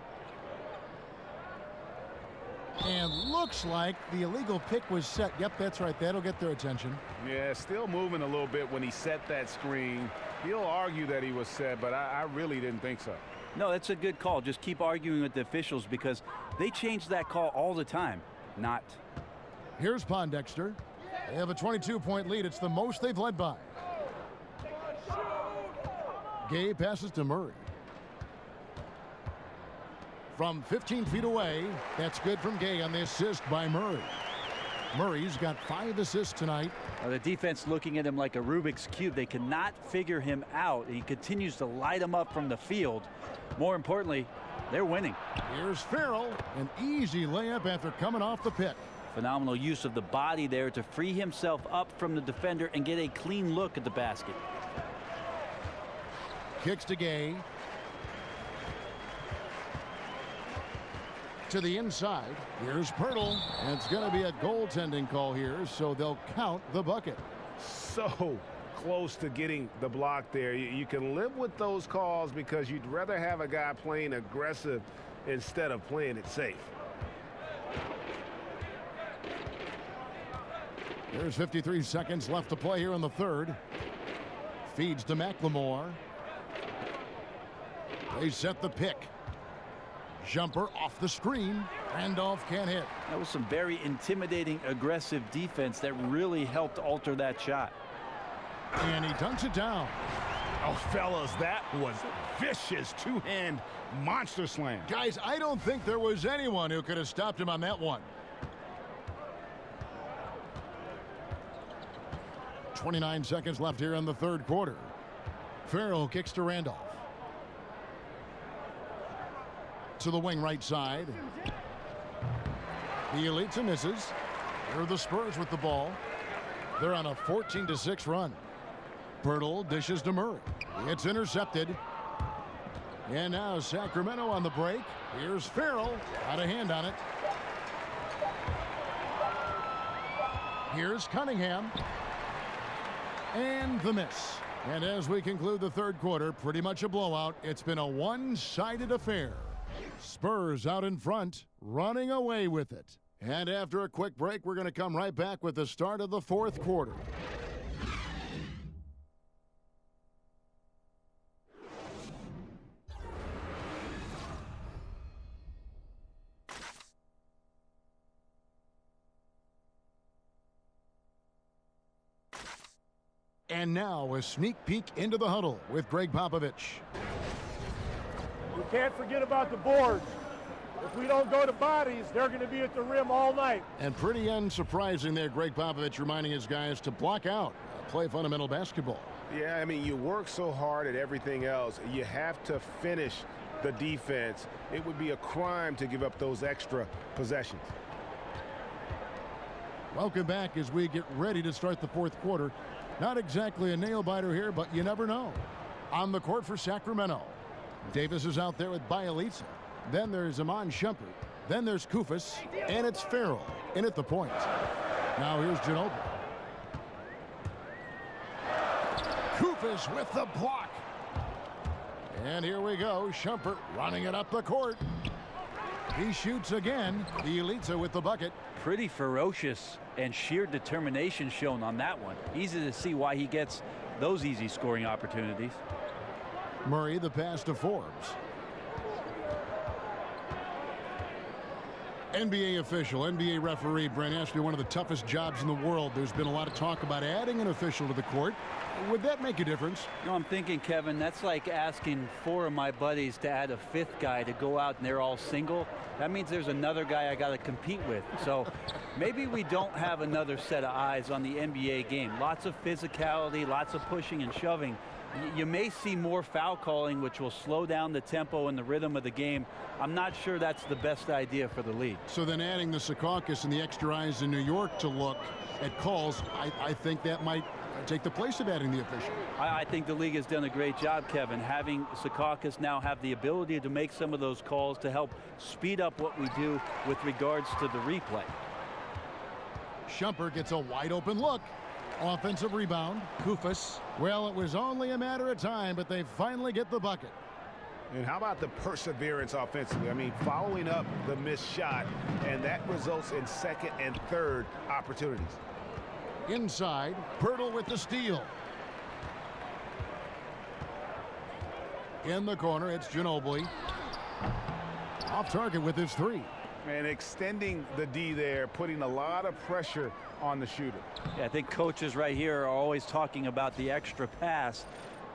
And looks like the illegal pick was set. Yep, that's right. That'll get their attention. Yeah, still moving a little bit when he set that screen. He'll argue that he was set, but I really didn't think so. No, that's a good call. Just keep arguing with the officials because they change that call all the time. Not. Here's Pondexter. They have a 22-point lead. It's the most they've led by. Gay passes to Murray. From 15 feet away, that's good from Gay on the assist by Murray. Murray's got 5 assists tonight. The defense looking at him like a Rubik's Cube. They cannot figure him out. He continues to light him up from the field. More importantly, they're winning. Here's Farrell. An easy layup after coming off the pick. Phenomenal use of the body there to free himself up from the defender and get a clean look at the basket. Kicks to Gay. To the inside. Here's Pirtle. And it's going to be a goaltending call here, so they'll count the bucket. So close to getting the block there. You can live with those calls because you'd rather have a guy playing aggressive instead of playing it safe. There's 53 seconds left to play here in the third. Feeds to McLemore. They set the pick. Jumper off the screen. Randolph can't hit. That was some very intimidating, aggressive defense that really helped alter that shot. And he dunks it down. Oh, fellas, that was vicious two-hand monster slam. Guys, I don't think there was anyone who could have stopped him on that one. 29 seconds left here in the third quarter. Farrell kicks to Randolph. To the wing right side. The Elitza misses. Here are the Spurs with the ball. They're on a 14-6 run. Pirtle dishes to Murray. It's intercepted. And now Sacramento on the break. Here's Farrell. Got a hand on it. Here's Cunningham. And the miss. And as we conclude the third quarter, pretty much a blowout. It's been a one-sided affair. Spurs out in front, running away with it. And after a quick break, we're going to come right back with the start of the fourth quarter. And now a sneak peek into the huddle with Greg Popovich. You can't forget about the boards. If we don't go to bodies, they're going to be at the rim all night. And pretty unsurprising there, Greg Popovich reminding his guys to block out, play fundamental basketball. Yeah, I mean, you work so hard at everything else. You have to finish the defense. It would be a crime to give up those extra possessions. Welcome back as we get ready to start the fourth quarter. Not exactly a nail-biter here, but you never know. On the court for Sacramento, Davis is out there with Bielitsa. Then there's Iman Shumpert. Then there's Kufis. And it's Farrell in at the point. Now here's Ginobili. Kufis with the block. And here we go. Shumpert running it up the court. He shoots again. Bielitsa with the bucket. Pretty ferocious and sheer determination shown on that one. Easy to see why he gets those easy scoring opportunities. Murray the pass to Forbes. NBA official, NBA referee, Brent, has to be one of the toughest jobs in the world. There's been a lot of talk about adding an official to the court. Would that make a difference? No, I'm thinking, Kevin, that's like asking 4 of my buddies to add a 5th guy to go out and they're all single. That means there's another guy I got to compete with. So maybe we don't have another set of eyes on the NBA game. Lots of physicality, lots of pushing and shoving. You may see more foul calling, which will slow down the tempo and the rhythm of the game. I'm not sure that's the best idea for the league. So then adding the Secaucus and the extra eyes in New York to look at calls, I think that might take the place of adding the official. I think the league has done a great job, Kevin, having Secaucus now have the ability to make some of those calls to help speed up what we do with regards to the replay. Shumpert gets a wide open look. Offensive rebound. Kufas. Well, it was only a matter of time, but they finally get the bucket. And how about the perseverance offensively? I mean, following up the missed shot, and that results in second and third opportunities. Inside, Pirtle with the steal. In the corner, it's Ginobili. Off target with his three. And extending the D there, putting a lot of pressure on the shooter. Yeah, I think coaches right here are always talking about the extra pass,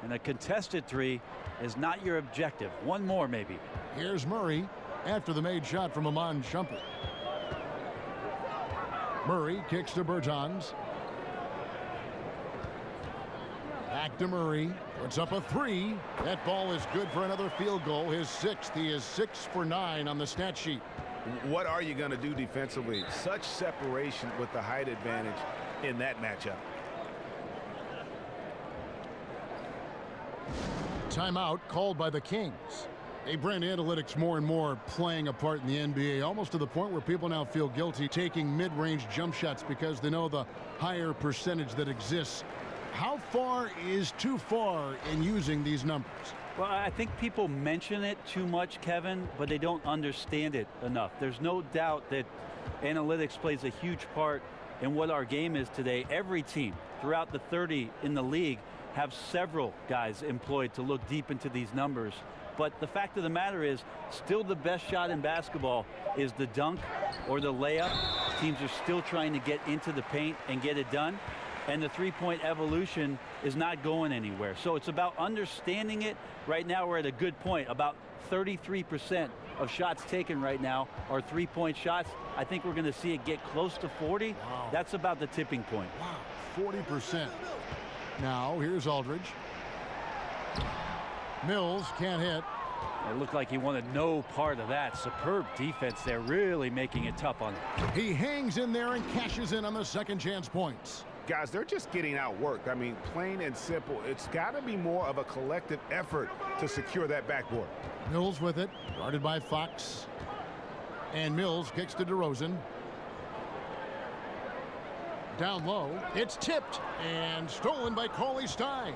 and a contested three is not your objective. One more, maybe. Here's Murray after the made shot from Amon Shumpert. Murray kicks to Bertans. Back to Murray. Puts up a three. That ball is good for another field goal. His sixth. He is 6 for 9 on the stat sheet. What are you going to do defensively? Such separation with the height advantage in that matchup. Timeout called by the Kings. Hey, Brent, analytics more and more playing a part in the NBA, almost to the point where people now feel guilty taking mid-range jump shots because they know the higher percentage that exists. How far is too far in using these numbers? Well, I think people mention it too much, Kevin, but they don't understand it enough. There's no doubt that analytics plays a huge part in what our game is today. Every team throughout the 30 in the league have several guys employed to look deep into these numbers. But the fact of the matter is, still the best shot in basketball is the dunk or the layup. Teams are still trying to get into the paint and get it done. And the three-point evolution is not going anywhere. So it's about understanding it. Right now we're at a good point. About 33% of shots taken right now are three-point shots. I think we're going to see it get close to 40. Wow. That's about the tipping point. Wow, 40%. Now here's Aldridge. Mills can't hit. It looked like he wanted no part of that. Superb defense there, really making it tough on him. He hangs in there and cashes in on the second chance points. Guys, they're just getting outworked. I mean, plain and simple. It's got to be more of a collective effort to secure that backboard. Mills with it, guarded by Fox. And Mills kicks to DeRozan. Down low, it's tipped and stolen by Cauley Stein.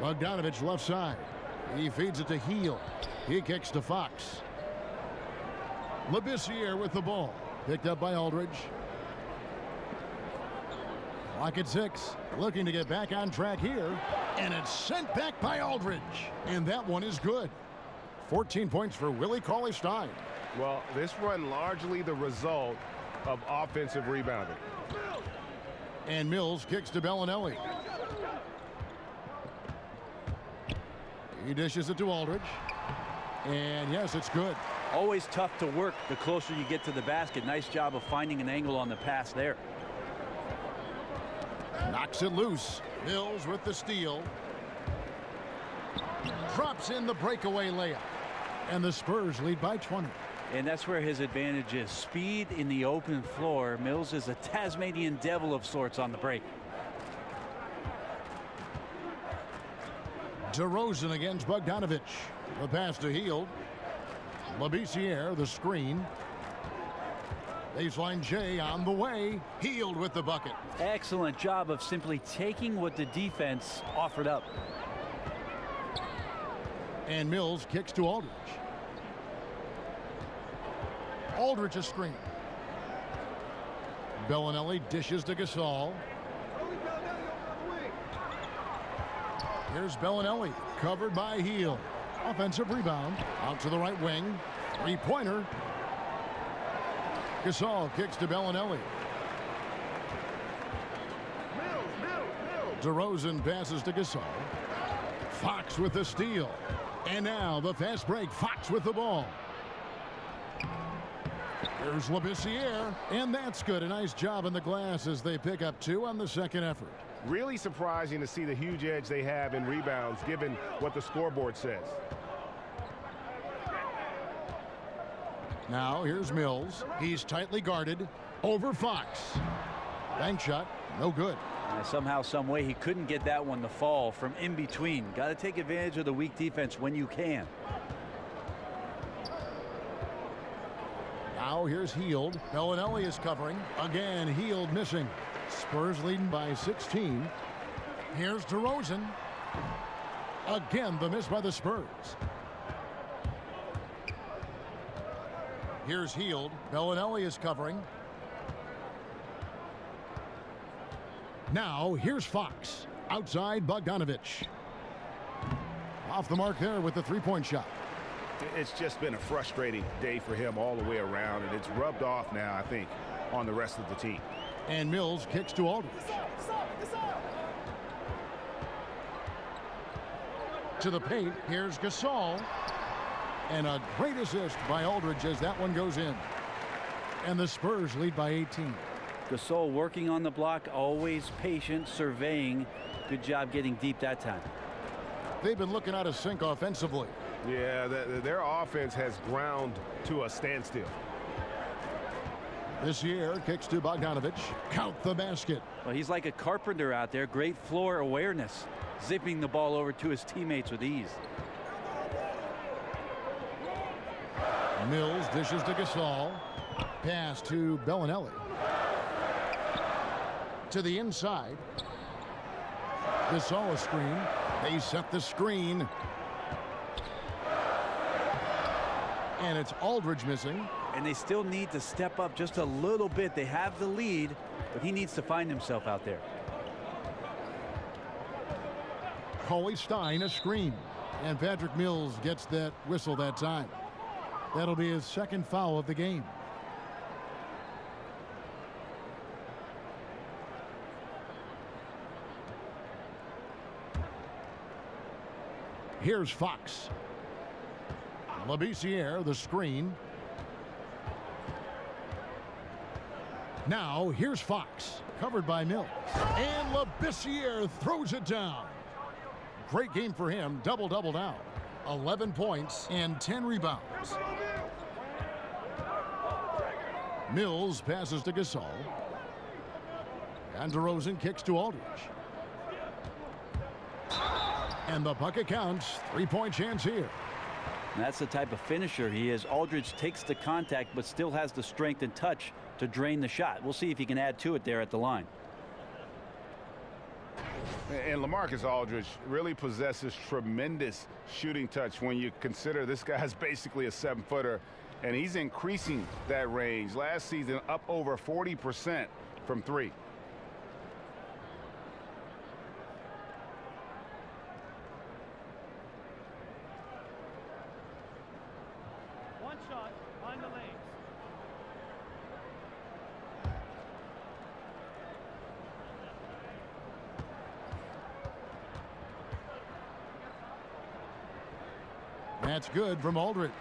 Bogdanovich left side. He feeds it to Heel. He kicks to Fox. Labissiere with the ball. Picked up by Aldridge. Clock at 6. Looking to get back on track here. And it's sent back by Aldridge. And that one is good. 14 points for Willie Cauley-Stein. Well, this run largely the result of offensive rebounding. And Mills kicks to Bellinelli. He dishes it to Aldridge. And yes, it's good. Always tough to work the closer you get to the basket. Nice job of finding an angle on the pass there. Knocks it loose. Mills with the steal. Drops in the breakaway layup. And the Spurs lead by 20. And that's where his advantage is. Speed in the open floor. Mills is a Tasmanian devil of sorts on the break. DeRozan against Bogdanovich. The pass to Hield. Labissiere, the screen. Baseline J on the way. Hield with the bucket. Excellent job of simply taking what the defense offered up. And Mills kicks to Aldridge. Aldridge a screen. Bellinelli dishes to Gasol. Here's Bellinelli, covered by Hield. Offensive rebound, out to the right wing. Three-pointer. Gasol kicks to Bellinelli. DeRozan passes to Gasol. Fox with the steal. And now the fast break. Fox with the ball. Here's Labissiere, and that's good. A nice job in the glass as they pick up 2 on the second effort. Really surprising to see the huge edge they have in rebounds, given what the scoreboard says. Now here's Mills. He's tightly guarded over Fox. Bank shot, no good. Somehow, some way, he couldn't get that one to fall from in between. Got to take advantage of the weak defense when you can. Now here's Hield. Bellinelli is covering. Again, Hield missing. Spurs leading by 16. Here's DeRozan. Again, the miss by the Spurs. Here's Hield. Bellinelli is covering. Now, here's Fox. Outside, Bogdanovich. Off the mark there with the three-point shot. It's just been a frustrating day for him all the way around, and it's rubbed off now, I think, on the rest of the team. And Mills kicks to Aldridge. To the paint, here's Gasol. And a great assist by Aldridge as that one goes in. And the Spurs lead by 18. Gasol working on the block, always patient, surveying. Good job getting deep that time. They've been looking out of sync offensively. Yeah, their offense has ground to a standstill. This year, kicks to Bogdanovich. Count the basket. Well, he's like a carpenter out there. Great floor awareness. Zipping the ball over to his teammates with ease. Mills dishes to Gasol. Pass to Bellinelli. To the inside. Gasol a screen. They set the screen. And it's Aldridge missing. And they still need to step up just a little bit. They have the lead, but he needs to find himself out there. Coley Stein a screen. And Patrick Mills gets that whistle that time. That'll be his second foul of the game. Here's Fox. Labissiere, the screen. Now, here's Fox, covered by Mills. And Labissiere throws it down. Great game for him, double-double now. 11 points and 10 rebounds. Mills passes to Gasol. And DeRozan kicks to Aldridge. And the bucket counts. Three-point chance here. And that's the type of finisher he is. Aldridge takes the contact but still has the strength and touch to drain the shot. We'll see if he can add to it there at the line. And LaMarcus Aldridge really possesses tremendous shooting touch when you consider this guy's basically a 7-footer, and he's increasing that range. Last season, up over 40% from 3. One shot on the legs. That's good from Aldridge.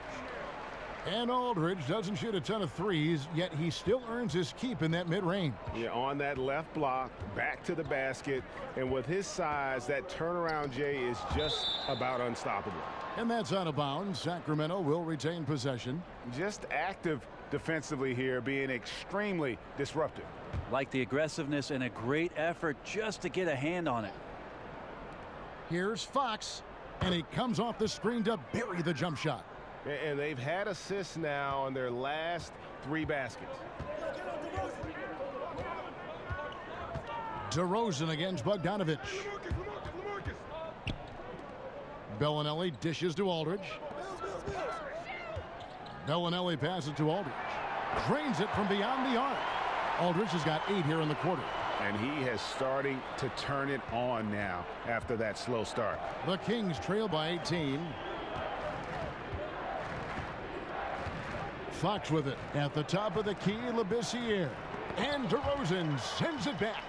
And Aldridge doesn't shoot a ton of threes, yet he still earns his keep in that mid-range. Yeah, on that left block, back to the basket, and with his size, that turnaround, Jay, is just about unstoppable. And that's out of bounds. Sacramento will retain possession. Just active defensively here, being extremely disruptive. Like the aggressiveness and a great effort just to get a hand on it. Here's Fox, and he comes off the screen to bury the jump shot. And they've had assists now on their last 3 baskets. DeRozan against Bogdanovich. Bellinelli dishes to Aldridge. Bellinelli passes to Aldridge. Drains it from beyond the arc. Aldridge has got 8 here in the quarter. And he has starting to turn it on now after that slow start. The Kings trail by 18. Fox with it at the top of the key. Labissiere. And DeRozan sends it back.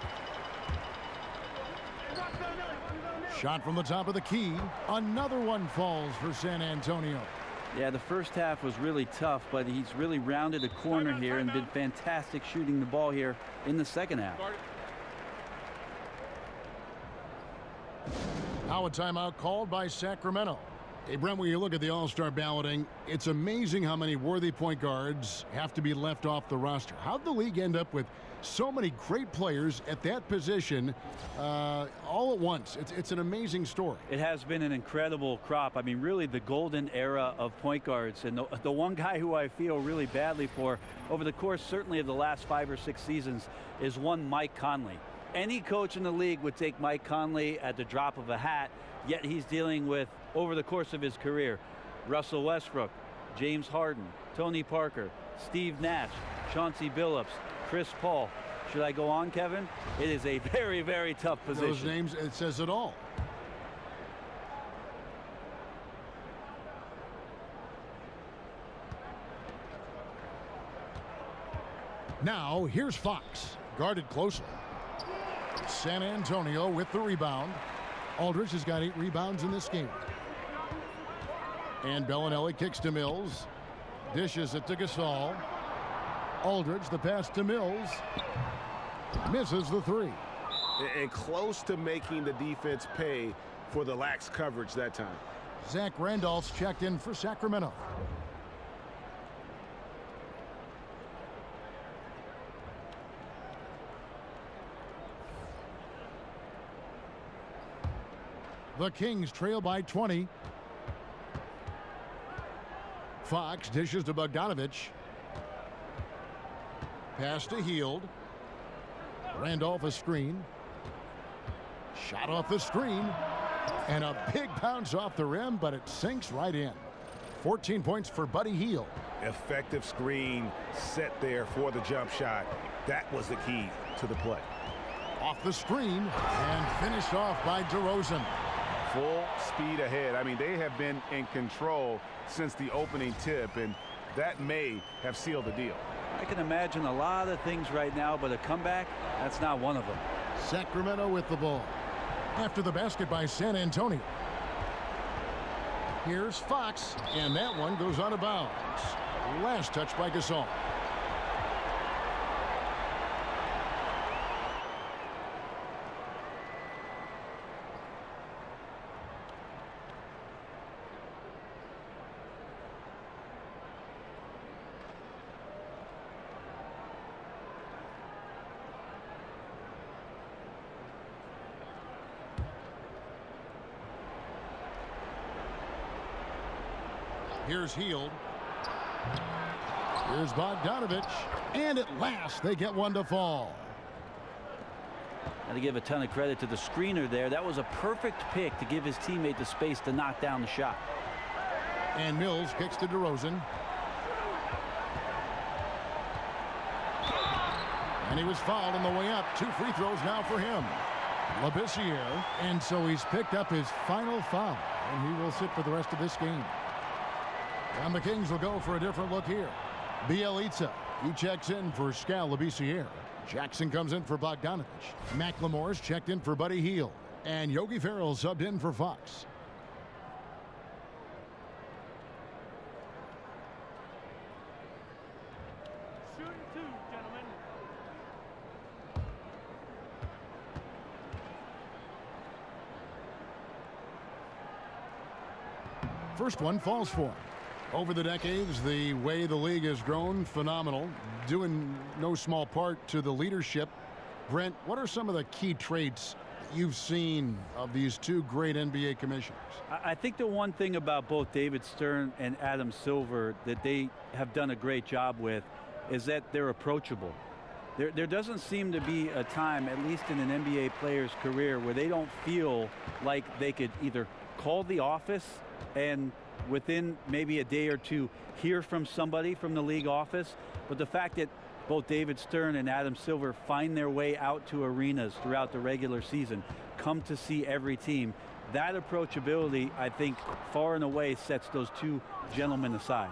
Shot from the top of the key. Another one falls for San Antonio. Yeah, the first half was really tough, but he's really rounded a corner here and been fantastic shooting the ball here in the second half. Now a timeout called by Sacramento. Hey, Brent, when you look at the All-Star balloting, it's amazing how many worthy point guards have to be left off the roster. How'd the league end up with so many great players at that position all at once? It's an amazing story. It has been an incredible crop. I mean, really the golden era of point guards. And the one guy who I feel really badly for over the course certainly of the last 5 or 6 seasons is one Mike Conley. Any coach in the league would take Mike Conley at the drop of a hat, yet he's dealing with, over the course of his career, Russell Westbrook, James Harden, Tony Parker, Steve Nash, Chauncey Billups, Chris Paul. Should I go on, Kevin? It is a very, very tough position. Those names, it says it all. Now, here's Fox, guarded closely. San Antonio with the rebound. Aldridge has got 8 rebounds in this game. And Bellinelli kicks to Mills. Dishes it to Gasol. Aldridge, the pass to Mills. Misses the 3. And close to making the defense pay for the lax coverage that time. Zach Randolph's checked in for Sacramento. The Kings trail by 20. Fox dishes to Bogdanovich. Pass to Hield. Randolph a screen. Shot off the screen. And a big bounce off the rim, but it sinks right in. 14 points for Buddy Hield. Effective screen set there for the jump shot. That was the key to the play. Off the screen and finished off by DeRozan. Full speed ahead. I mean, they have been in control since the opening tip, and that may have sealed the deal. I can imagine a lot of things right now, but a comeback, that's not one of them. Sacramento with the ball. After the basket by San Antonio. Here's Fox, and that one goes out of bounds. Last touch by Gasol. Here's Hield. Here's Bogdanovich. And at last, they get one to fall. Got to give a ton of credit to the screener there. That was a perfect pick to give his teammate the space to knock down the shot. And Mills kicks to DeRozan. And he was fouled on the way up. 2 free throws now for him. Labissiere. And so he's picked up his final foul. And he will sit for the rest of this game. And the Kings will go for a different look here. Bielitsa, he checks in for Skal Labissiere. Jackson comes in for Bogdanovich. McLemore's checked in for Buddy Hield. And Yogi Ferrell subbed in for Fox. Shooting 2, gentlemen. First one falls for him. Over the decades, the way the league has grown, phenomenal, due in no small part to the leadership. Brent, what are some of the key traits you've seen of these 2 great NBA commissioners? I think the one thing about both David Stern and Adam Silver that they have done a great job with is that they're approachable. There doesn't seem to be a time, at least in an NBA player's career, where they don't feel like they could either call the office and within maybe a day or 2 hear from somebody from the league office. But the fact that both David Stern and Adam Silver find their way out to arenas throughout the regular season, come to see every team, that approachability, I think, far and away sets those 2 gentlemen aside.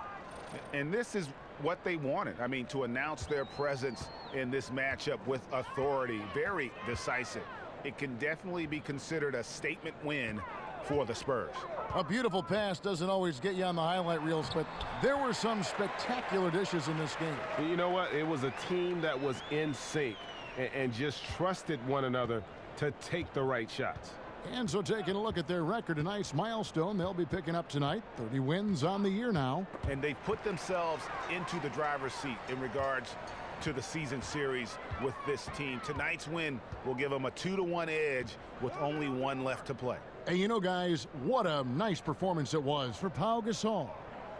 And this is what they wanted. I mean, to announce their presence in this matchup with authority, very decisive. It can definitely be considered a statement win for the Spurs. A beautiful pass doesn't always get you on the highlight reels, but there were some spectacular dishes in this game. You know what? It was a team that was in sync and just trusted one another to take the right shots. And so taking a look at their record, a nice milestone they'll be picking up tonight. 30 wins on the year now. And they've put themselves into the driver's seat in regards to the season series with this team. Tonight's win will give them a 2-1 edge with only one left to play. And you know, guys, what a nice performance it was for Pau Gasol.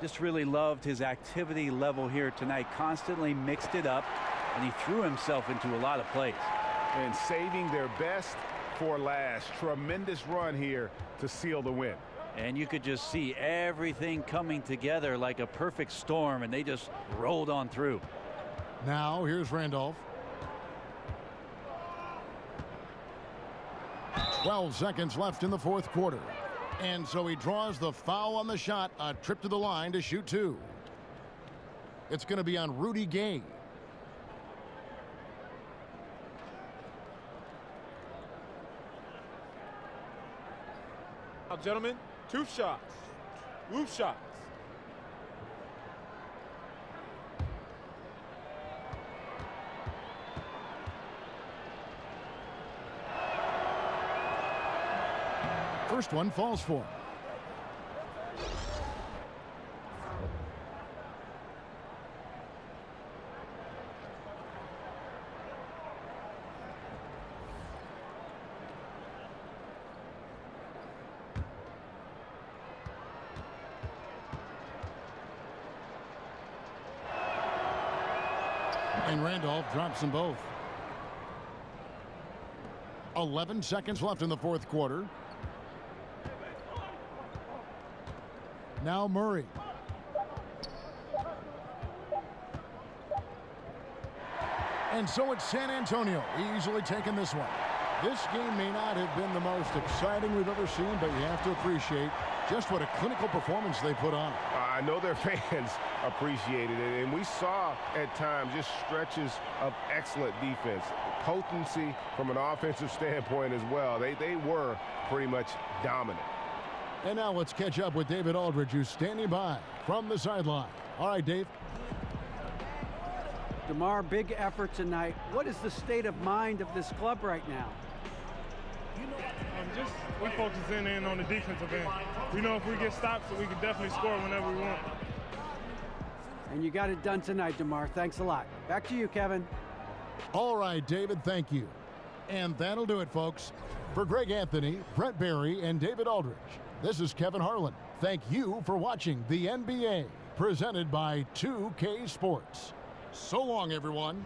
Just really loved his activity level here tonight. Constantly mixed it up, and he threw himself into a lot of plays. And saving their best for last. Tremendous run here to seal the win. And you could just see everything coming together like a perfect storm, and they just rolled on through. Now, here's Randolph. 12 seconds left in the fourth quarter. And so he draws the foul on the shot, a trip to the line to shoot two. It's going to be on Rudy Gay. Now, gentlemen, 2 shots. Roof shots. First one falls for him. And Randolph drops them both. 11 seconds left in the fourth quarter. Now Murray. And so it's San Antonio easily taking this one. This game may not have been the most exciting we've ever seen, but you have to appreciate just what a clinical performance they put on. I know their fans appreciated it, and we saw at times just stretches of excellent defense. Potency from an offensive standpoint as well. They were pretty much dominant. And now let's catch up with David Aldridge, who's standing by from the sideline. All right, Dave. DeMar, big effort tonight. What is the state of mind of this club right now? We focusing in on the defensive end. We know if we get stops, so we can definitely score whenever we want. And you got it done tonight, DeMar. Thanks a lot. Back to you, Kevin. All right, David, thank you. And that'll do it, folks. For Greg Anthony, Brett Barry, and David Aldridge, this is Kevin Harlan. Thank you for watching the NBA, presented by 2K Sports. So long, everyone.